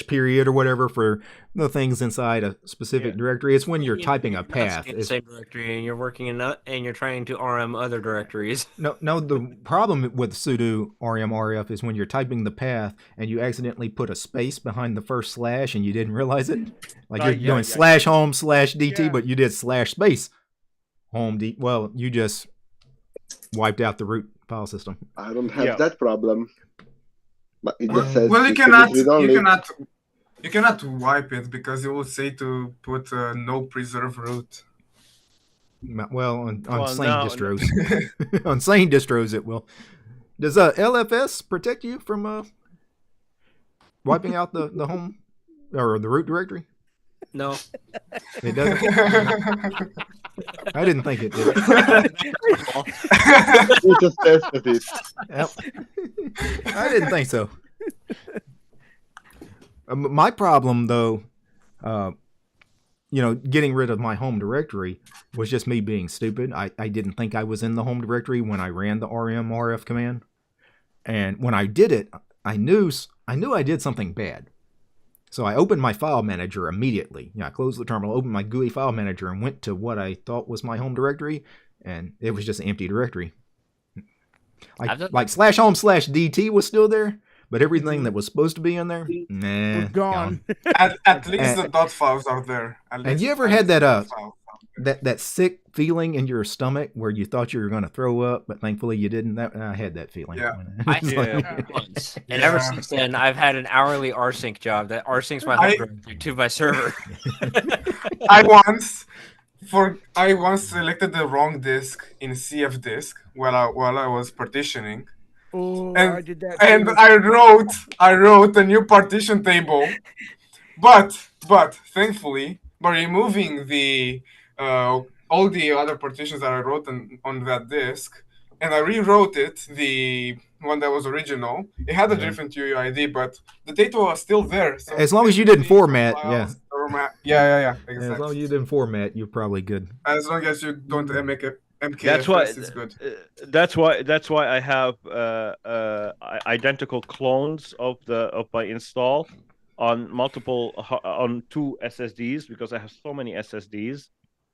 / period or whatever for the things inside a specific directory. It's when you're typing a path. It's the same directory and you're working and you're trying to RM other directories. No, the problem with sudo RMRF is when you're typing the path and you accidentally put a space behind the first slash and you didn't realize it. Like you're doing /home /DT, but you did /space home D. Well, you just wiped out the root file system. I don't have that problem. But it just says well, you cannot wipe it because it will say to put no preserve root. Well, on sane distros, on sane distros it will. Does LFS protect you from wiping out the home or the root directory? No, it doesn't. I didn't think it did. You just tested it. Yep. I didn't think so. My problem, though, getting rid of my home directory was just me being stupid. I didn't think I was in the home directory when I ran the RMRF command, and when I did it, I knew I did something bad. So I opened my file manager immediately. I closed the terminal, opened my GUI file manager, and went to what I thought was my home directory, and it was just an empty directory. Like /home /DT was still there, but everything that was supposed to be in there, was gone. At least the .dot files are there. And you ever had that sick feeling in your stomach where you thought you were going to throw up, but thankfully you didn't? I had that feeling. Yeah. I had once, and ever since then, I've had an hourly rsync job that rsyncs my home directory to my server. I once selected the wrong disk in CF disk while I was partitioning. Oh, and I did that. And I wrote a new partition table, but thankfully by removing the all the other partitions that I wrote on that disk, and I rewrote it, the one that was original. It had a different UUID, but the data was still there. So as long as you didn't format, yeah, exactly. As long as you didn't format, you're probably good. As long as you don't make it. It's good. That's why I have identical clones of my install, on on 2 SSDs because I have so many SSDs.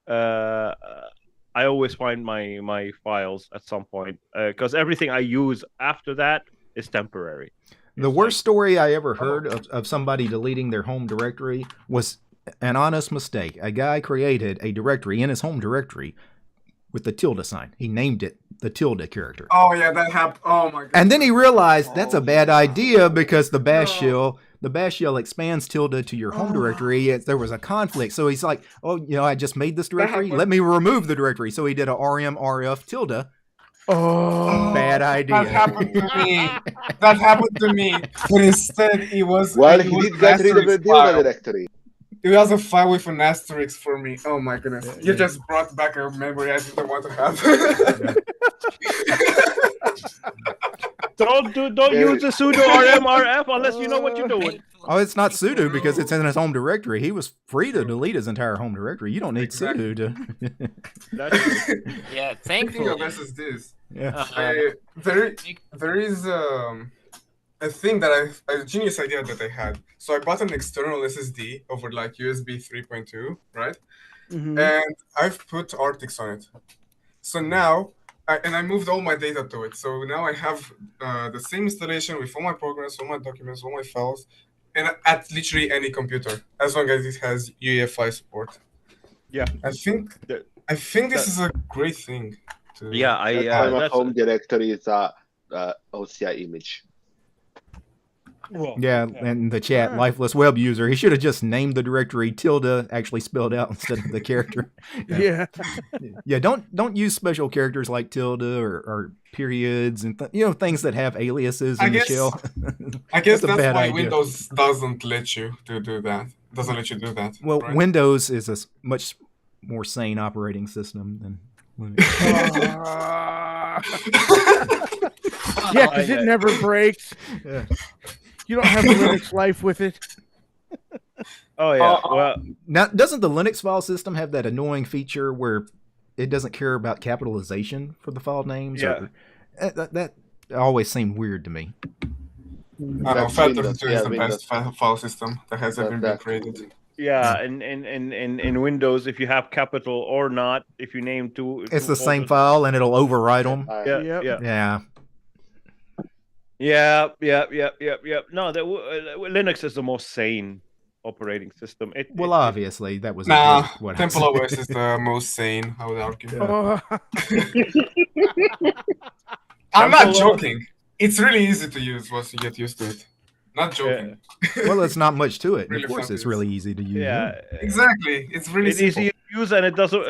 I always find my files at some point because everything I use after that is temporary. The worst story I ever heard of somebody deleting their home directory was an honest mistake. A guy created a directory in his home directory with the tilde sign. He named it the tilde character. Oh yeah, that happened. Oh my god. And then he realized that's a bad idea because the bash shell expands tilde to your home directory. There was a conflict. So he's like, I just made this directory. Let me remove the directory. So he did a rmrf tilde. Oh, bad idea. That happened to me. That happened to me. But instead, it was. Well, he did get rid of the tilde directory. It was a file with an asterisk for me. Oh my goodness! You just brought back a memory I didn't want to have. Don't use the sudo rmrf unless you know what you're doing. Oh, it's not sudo because it's in his home directory. He was free to delete his entire home directory. You don't need sudo to. Yeah, thankfully. This is this. Yeah. There is a thing that a genius idea that I had. So I bought an external SSD over like USB 3.2, right? Mm-hmm. And I've put Artix on it. So now, I moved all my data to it. So now I have the same installation with all my programs, all my documents, all my files, and at literally any computer, as long as it has UEFI support. Yeah, I think this is a great thing. My home directory is a OCI image. Well, yeah, and the chat, lifeless web user, he should have just named the directory tilde actually spelled out instead of the character. Yeah. Yeah, don't use special characters like tilde or periods and things that have aliases in the shell. I guess that's why idea. Windows doesn't let you do that. Doesn't let you do that. Well, right? Windows is a much more sane operating system than Linux. Yeah, because it never breaks. Yeah. You don't have a Linux life with it. Oh yeah. Well, now doesn't the Linux file system have that annoying feature where it doesn't care about capitalization for the file names? Yeah. That always seemed weird to me. FAT32 is the best file system that has ever been created. Yeah, and in Windows, if you have capital or not, if you name two, it's the same file and it'll overwrite them. Yeah. No, Linux is the most sane operating system. Obviously, that was what Temple OS is the most sane, I would argue. Yeah. I'm not joking. It's really easy to use once you get used to it. Not joking. Yeah. Well, it's not much to it. Really of course, it's really easy to use. Yeah, exactly. It's really easy to use, and it doesn't.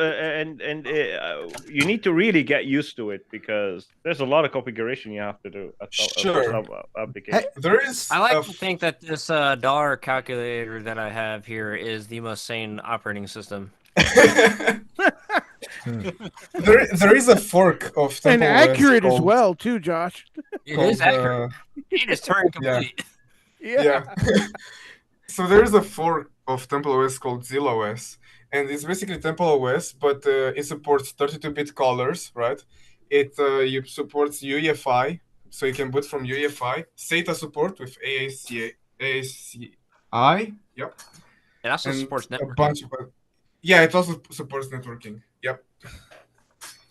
You need to really get used to it because there's a lot of configuration you have to do. Sure. Application. There is. I like to think that this dollar calculator that I have here is the most sane operating system. There is a fork of Temple and accurate as well too, Josh. It is accurate. It is turn complete. Yeah. So there is a fork of Temple OS called ZillOS, and it's basically Temple OS, but it supports 32-bit colors, right? It supports UEFI, so you can boot from UEFI. SATA support with AACI. Yep. It also supports networking. A bunch of it also supports networking. Yep.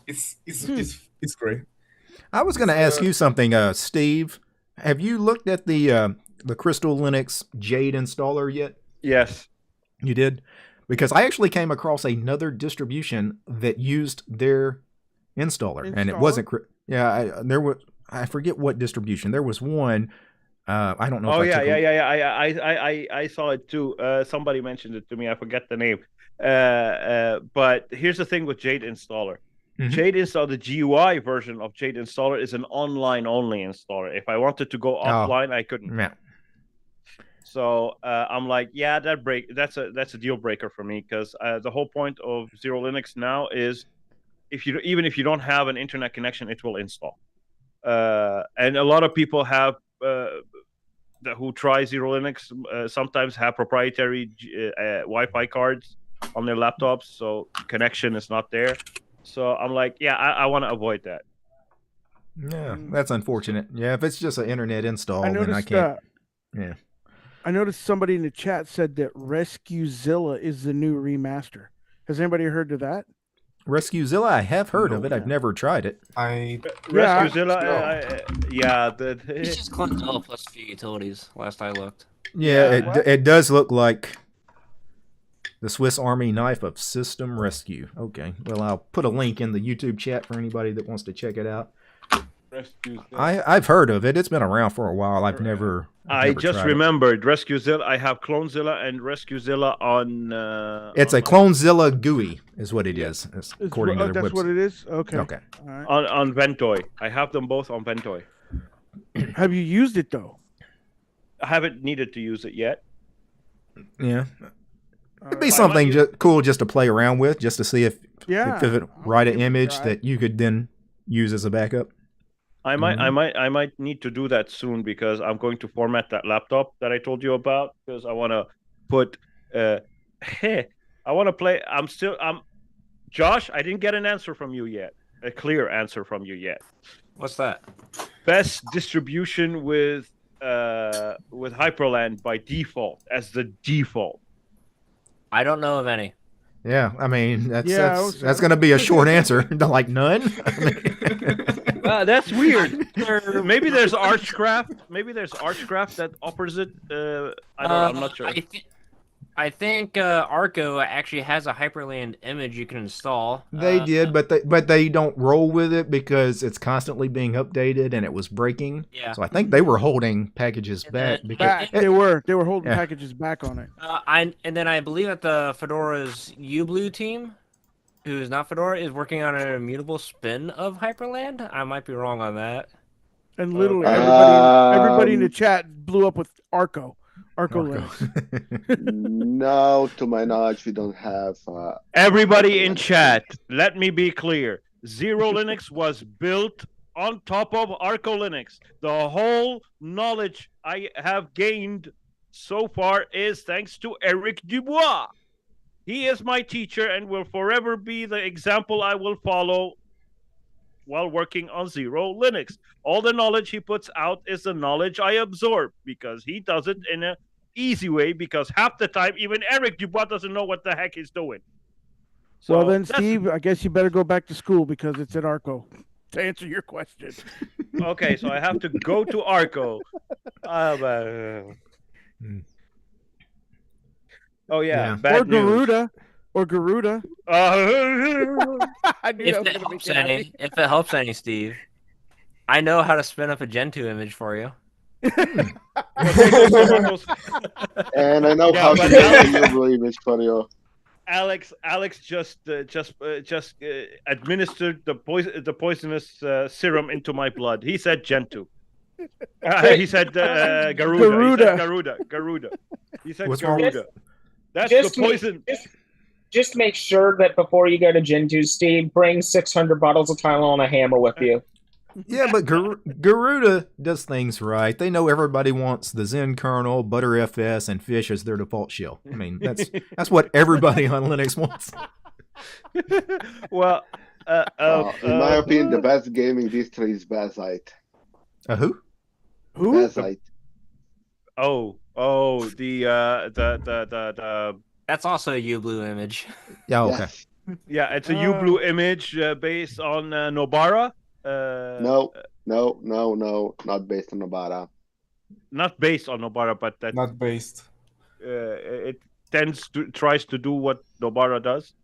It's great. I was going to ask you something, Steve. Have you looked at the Crystal Linux Jade installer yet? Yes. You did? Because I actually came across another distribution that used their installer? And it wasn't. I forget what distribution. There was one. I don't know. I saw it too. Somebody mentioned it to me. I forget the name. But here's the thing with Jade installer. Mm-hmm. Jade installer, the GUI version of Jade installer is an online only installer. If I wanted to go offline, I couldn't. Yeah. So I'm like, that's a deal breaker for me because the whole point of Zero Linux now is even if you don't have an internet connection, it will install. And a lot of people have who try Zero Linux sometimes have proprietary Wi-Fi cards on their laptops, so connection is not there. So I'm like, I want to avoid that. Yeah, that's unfortunate. Yeah, if it's just an internet install, then I can't. I noticed somebody in the chat said that RescueZilla is the new remaster. Has anybody heard of that? RescueZilla, I have heard of it. I've never tried it. RescueZilla, yeah. It's just Clonezilla plus a few utilities. Last I looked. Yeah, it does look like the Swiss Army knife of system rescue. Okay, well, I'll put a link in the YouTube chat for anybody that wants to check it out. I've heard of it. It's been around for a while. I've never just remembered RescueZilla. I have Clonezilla and RescueZilla on. It's a Clonezilla GUI, is what it is, according to their website. That's what it is. Okay. Okay. All right. On Ventoy, I have them both on Ventoy. Have you used it though? I haven't needed to use it yet. Yeah. It'd be something cool just to play around with, just to see if it write an image that you could then use as a backup. I might need to do that soon because I'm going to format that laptop that I told you about because I want to put. I want to play. Josh, I didn't get an answer from you yet. A clear answer from you yet. What's that? Best distribution with Hyperland by default as the default. I don't know of any. Yeah, I mean that's going to be a short answer. Like none. That's weird. Maybe there's Archcraft. Maybe there's Archcraft that offers it. I'm not sure. I think Arco actually has a Hyperland image you can install. They did, but they don't roll with it because it's constantly being updated and it was breaking. Yeah. So I think they were holding packages back. They were holding packages back on it. And then I believe that the Fedora's UBlue team, who is not Fedora, is working on an immutable spin of Hyperland. I might be wrong on that. And literally everybody in the chat blew up with Arco Linux. No, to my knowledge, we don't have. Everybody in chat, let me be clear. Zero Linux was built on top of Arco Linux. The whole knowledge I have gained so far is thanks to Eric Dubois. He is my teacher and will forever be the example I will follow while working on Zero Linux. All the knowledge he puts out is the knowledge I absorb because he does it in an easy way because half the time even Eric Dubois doesn't know what the heck he's doing. So well then, Steve, I guess you better go back to school because it's at Arco to answer your question. Okay, so I have to go to Arco. Oh yeah, or Garuda. Or Garuda. If it helps any, Steve, I know how to spin up a Gentoo image for you. And I know how to make a new image for you. Alex just administered the poisonous serum into my blood. He said Gentoo. He said Garuda. Garuda. He said Garuda. That's the poison. Just make sure that before you go to Gentoo, Steve, bring 600 bottles of Tylenol and a hammer with you. Yeah, but Garuda does things right. They know everybody wants the Zen kernel, ButterFS, and Fish as their default shell. I mean, that's what everybody on Linux wants. Well, in my opinion, the best gaming distro is Bazite. Who? Bazite. The That's also a UBlue image. Yeah, okay. Yes. Yeah, it's a UBlue image based on Nobara. No, not based on Nobara. Not based on Nobara, but that not based. It tries to do what Nobara does.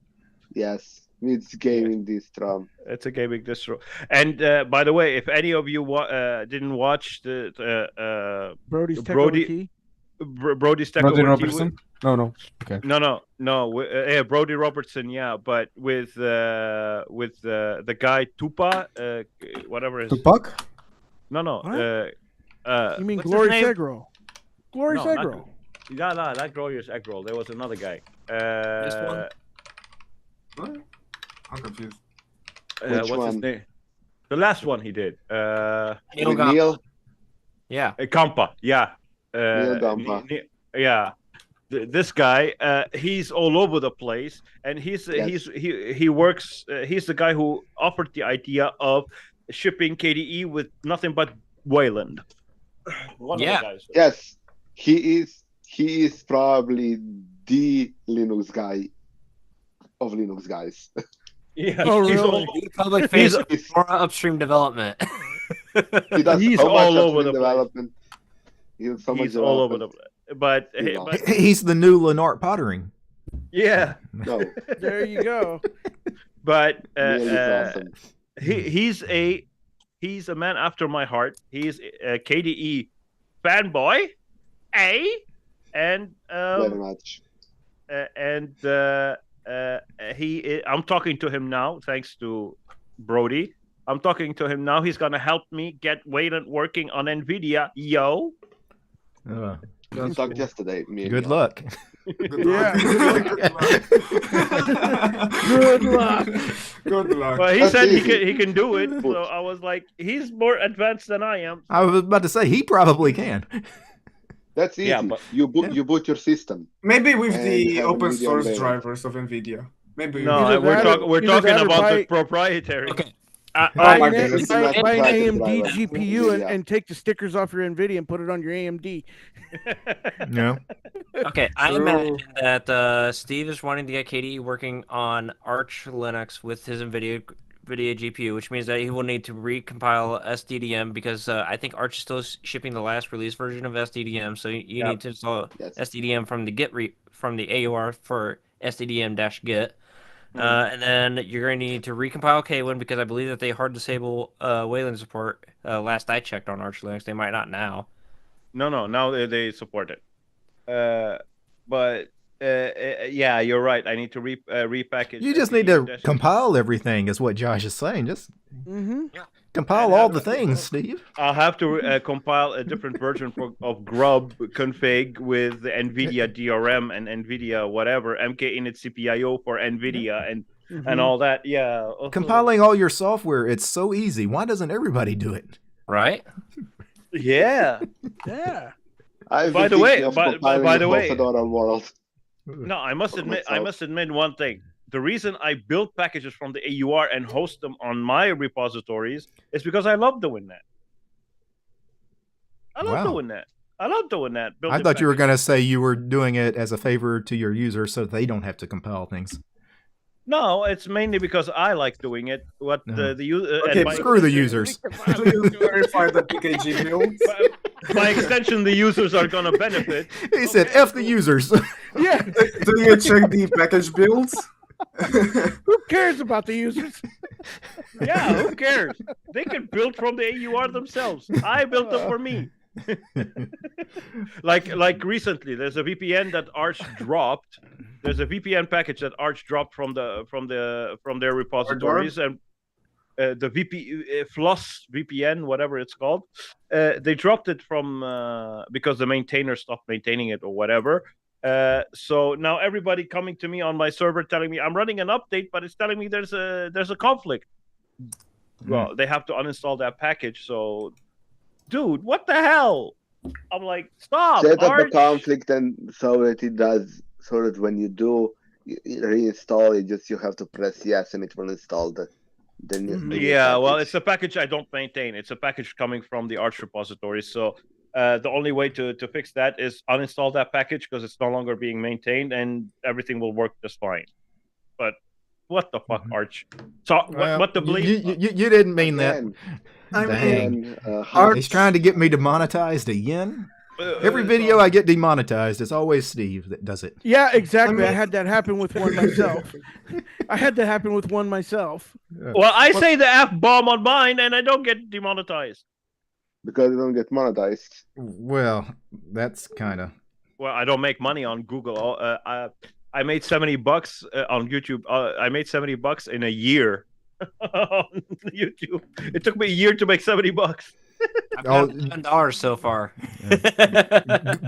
Yes, it's gaming distro. It's a gaming distro. And by the way, if any of you didn't watch the Brody's Tech Over Tea? Brody's Tech Brody Over Robertson? Tea. No. Okay. No. Brody Robertson, yeah, but with the guy Tupa, whatever his Tupac? No. You mean Glorious Egg Roll? Glorious Egg Roll. No, not Glorious Egg Roll. There was another guy. This one? What? I'm confused. Which what's one? his name? The last one he did. Neil? Yeah. Kampa, yeah. Neil Gampa. Yeah. This guy, he's all over the place, and he works. He's the guy who offered the idea of shipping KDE with nothing but Wayland. Yes, he is he is probably the Linux guy of Linux guys. Yeah, Oh, He's really? the public face of more upstream development. He does He's so much all over upstream the place. development. He's all over the place. But He's the new Lennart Pottering. yeah, No, There you go. but Neil is awesome. he's a man after my heart. He's a KDE fanboy, and Very much. I'm talking to him now, thanks to Brody. I'm talking to him now. He's gonna help me get Wayland working on Nvidia. Yo. We talked yesterday. Good luck. Yeah. Good luck. Good luck. Well, he That's said easy. he can do it. So I was like, he's more advanced than I am. I was about to say he probably can. That's easy. Yeah, but- you boot your system. Maybe with And the have open NVIDIA source on drivers of Nvidia. Maybe. No, Either we're that or- talking either that or about buy- the proprietary. Okay. Buy my an goodness. buy an AMD Driver. GPU Yeah. and take the stickers off your Nvidia and put it on your AMD. No. Okay, I True. imagine that Steve is wanting to get KDE working on Arch Linux with his Nvidia GPU, which means that he will need to recompile SDDM because I think Arch is still shipping the last release version of SDDM. So you need to install Yes. SDDM from the from the AUR for SDDM-Git. And then you're going to need to recompile Kwin because I believe that they hard disable Wayland support. Last I checked on Arch Linux, they might not now. No, now they support it. But yeah, you're right. I need to repackage. You just need to SDDM. compile everything, is what Josh is saying. Just Mm-hmm. compile all the things, Steve. I'll have to compile a different version of grub config with the Nvidia DRM and Nvidia whatever MKinit CPIO for Nvidia and all that. Yeah, Compiling all your software, it's so easy. Why doesn't everybody do it? Right? Yeah. Yeah. I've By been the way- thinking of by compiling the the way- whole Fedora world. No, I must For myself. admit one thing. The reason I build packages from the AUR and host them on my repositories is because I love doing that. I love Wow. doing that. I love doing that. I building thought you were packages. going to say you were doing it as a favor to your users so they don't have to compile things. No, it's mainly because I like doing it. What No. the user? Okay, Screw the users. Please verify the PKG build. By extension, the users are gonna benefit. He said, F the users. Yeah. Do you check the package builds? Who cares about the users? Yeah, who cares? They can build from the AUR themselves. I built them for me. like recently, there's a VPN that Arch dropped. There's a VPN package that Arch dropped from their repositories, and the Floss VPN, whatever it's called, they dropped it from because the maintainer stopped maintaining it or whatever. So now everybody coming to me on my server telling me I'm running an update, but it's telling me there's a conflict. Well, they have to uninstall that package. So, dude, what the hell? I'm like, stop. Set up the Arch. conflict and so that when you do reinstall it, just you have to press yes and it will install the new Yeah, well, package. it's a package I don't maintain. It's a package coming from the Arch repository. So the only way to fix that is uninstall that package because it's no longer being maintained and everything will work just fine. But what the fuck, Arch? So what the bleep? You didn't mean that. Again, I Dang. mean, He's trying to get me demonetized again. Every video I get demonetized, it's always Steve that does it. Yeah, exactly. I mean- had that happen with one myself. I had that happen with one myself. Well, I say the F-bomb on mine and I don't get demonetized. because you don't get monetized. Well, that's kind of. Well, I don't make money on Google. I made $70 on YouTube. I made $70 in a year on YouTube. It took me a year to make $70. I've got $10 so far.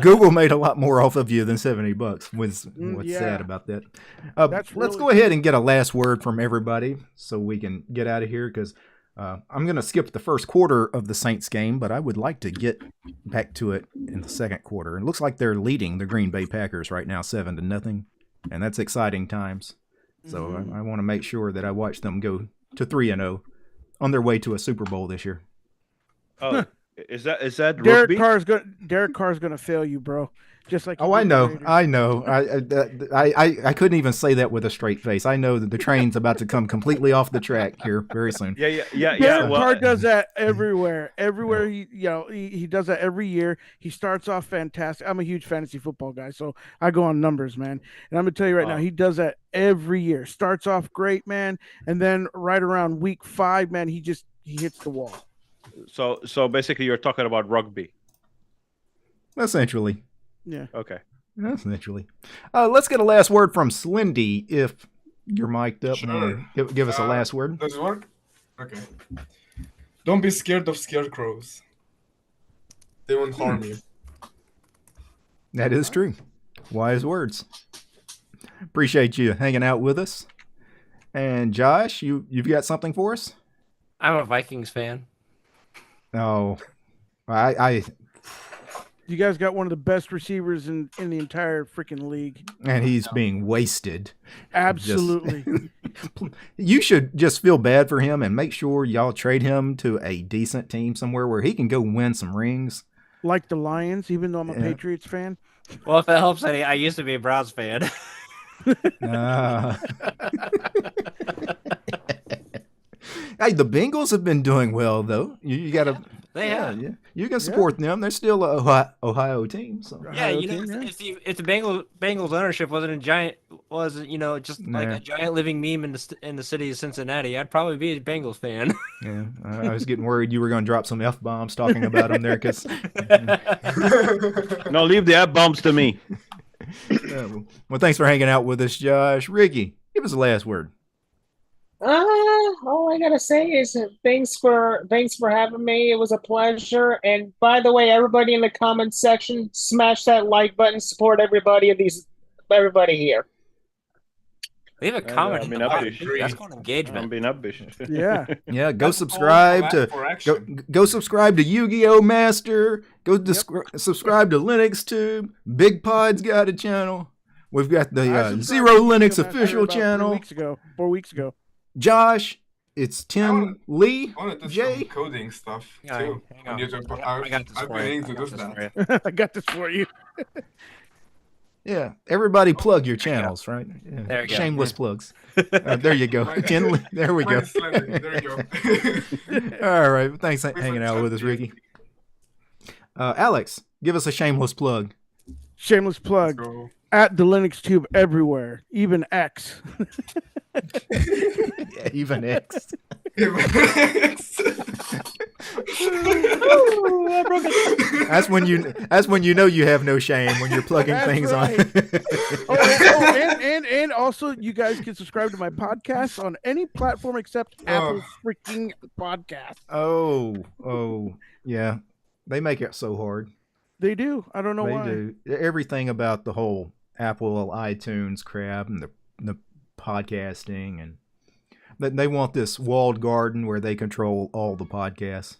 Google made a lot more off of you than $70. What's yeah. sad about that? That's Let's really go ahead and get a last word from everybody so we can get out of here because I'm going to skip the first quarter of the Saints game, but I would like to get back to it in the second quarter. It looks like they're leading the Green Bay Packers right now 7-0, and that's exciting times. So I want to make sure that I watch them go to 3-0 on their way to a Super Bowl this year. Oh, is that Derek rugby? Carr's gonna fail you, bro. just like. Oh, I know. I couldn't even say that with a straight face. I know that the train's about to come completely off the track here very soon. Yeah. Carr does that everywhere. Everywhere he does that every year. He starts off fantastic. I'm a huge fantasy football guy, so I go on numbers, man. And I'm gonna tell you right now, he does that every year. Starts off great, man, and then right around week 5, man, he hits the wall. So basically, you're talking about rugby. Essentially. Yeah. Okay. Essentially. Let's get a last word from Slendy, if you're mic'd up. Sure. Give us a last word. Does it work? Okay. Don't be scared of scarecrows. They won't harm you. That is true. Wise words. Appreciate you hanging out with us. And Josh, you've got something for us? I'm a Vikings fan. Oh, You guys got one of the best receivers in the entire freaking league. And he's being wasted. Absolutely. You should just feel bad for him and make sure y'all trade him to a decent team somewhere where he can go win some rings. Like the Lions, even though I'm a Patriots fan. Well, if it helps any, I used to be a Browns fan. Hey, the Bengals have been doing well, though. You got to... They have. Yeah. You can support them. They're still an Ohio team. So. Yeah, if the Bengals ownership wasn't a giant, like a giant living meme in the city of Cincinnati, I'd probably be a Bengals fan. Yeah, I was getting worried you were going to drop some F-bombs talking about them there. Cause... No, leave the F-bombs to me. Well, thanks for hanging out with us, Josh. Ricky, give us the last word. All I gotta say is thanks for having me. It was a pleasure. And by the way, everybody in the comments section, smash that like button. Support everybody here. Leave a comment. That's called engagement. I'm being upbeat. Yeah. Go subscribe go subscribe to Yu-Gi-Oh Master. Go subscribe to Linux Tube. Big Pod's got a channel. We've got the Zero Linux official channel. 4 weeks ago. Josh, it's Tim Lee. I wanted to Jay. some coding stuff too. I got this for you. I got this for you. Yeah, everybody plug your channels, right? Yeah. There you go. Shameless plugs. There you go. There we go. There you go. All right. Thanks for hanging out with us, Ricky. Alex, give us a shameless plug. Shameless plug. At the Linux Tube everywhere, even X. Yeah, even X. That's when you know you have no shame when you're plugging things right. on. And also you guys can subscribe to my podcast on any platform except Apple freaking Podcast. Oh, yeah. They make it so hard. They do. I don't know why. They do. Everything about the whole Apple iTunes crap and the podcasting, and they want this walled garden where they control all the podcasts.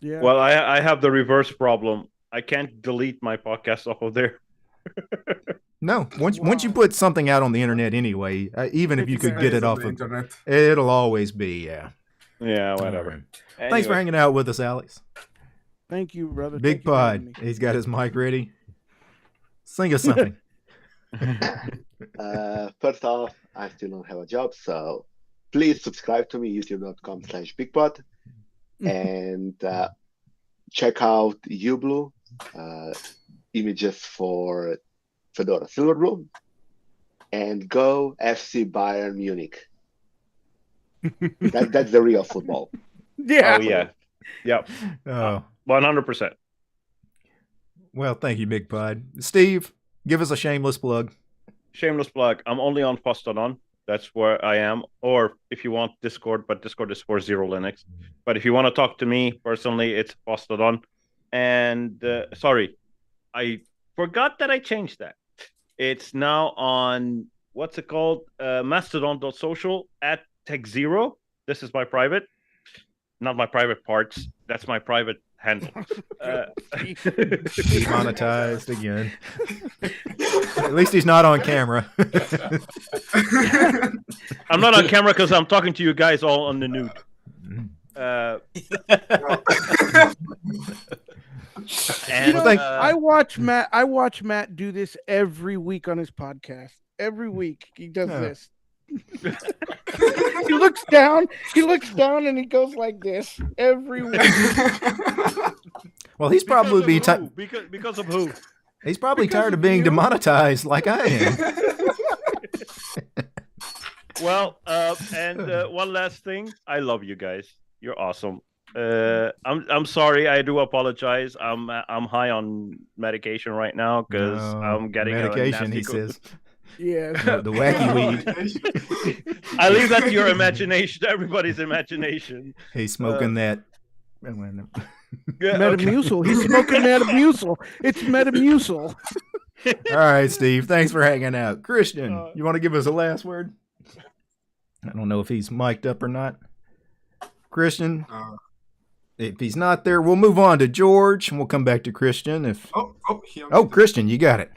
Yeah. Well, I have the reverse problem. I can't delete my podcast off of there. No, once you put something out on the internet anyway, even if you could get it off of internet, it'll always be Yeah, whatever. Right. Anyway. Thanks for hanging out with us, Alex. Thank you, brother. Big Pod. He's got his mic ready. Sing us something. First off, I still don't have a job, so please subscribe to me, youtube.com/bigpod, and check out uBlue, images for Fedora Silverblue, and go FC Bayern Munich. That's the real football. Yeah. Oh yeah. Yep. 100%. Well, thank you, Big Pod. Steve, give us a shameless plug. Shameless plug. I'm only on Fastodon. That's where I am. Or if you want Discord, but Discord is for Zero Linux. But if you want to talk to me personally, it's Fastodon. And sorry, I forgot that I changed that. It's now on, what's it called? Mastodon.social @TechZero. This is my private. Not my private parts. That's my private handle. Demonetized again. At least he's not on camera. I'm not on camera because I'm talking to you guys all on the nude. And I watch Matt do this every week on his podcast. Every week he does this. He looks down and he goes like this every week. Well, he's probably because of who? He's probably tired of being demonetized like I am. Well, one last thing. I love you guys. You're awesome. I'm sorry. I do apologize. I'm high on medication right now because I'm getting medication. A nasty he says. Yeah, the wacky weed. I leave that to your imagination, everybody's imagination. He's smoking that. Metamucil. Okay. He's smoking Metamucil. It's Metamucil. All right, Steve. Thanks for hanging out. Christian, you want to give us a last word? I don't know if he's mic'd up or not. Christian, if he's not there, we'll move on to George, and we'll come back to Christian. Christian, you got it.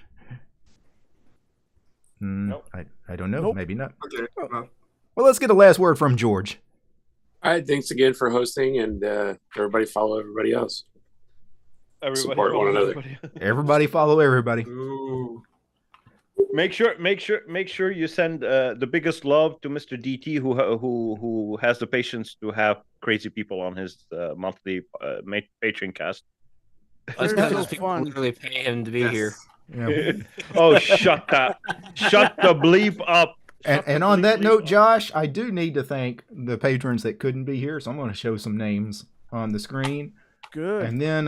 Nope. I don't know. Maybe not. Okay. Well, let's get a last word from George. All right. Thanks again for hosting, and everybody follow everybody else. Support one another. Everybody follow everybody. Ooh. Make sure you send the biggest love to Mr. DT, who has the patience to have crazy people on his monthly Patreon cast. That's because people literally pay him to be here. Yeah. Oh, shut the bleep up. And on that note, Josh, I do need to thank the patrons that couldn't be here, so I'm going to show some names on the screen. Good. And then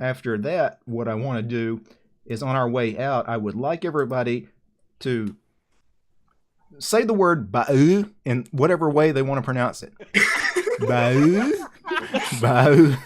after that, what I want to do is on our way out, I would like everybody to say the word "ba'u" in whatever way they want to pronounce it. Ba'u. Ba'u.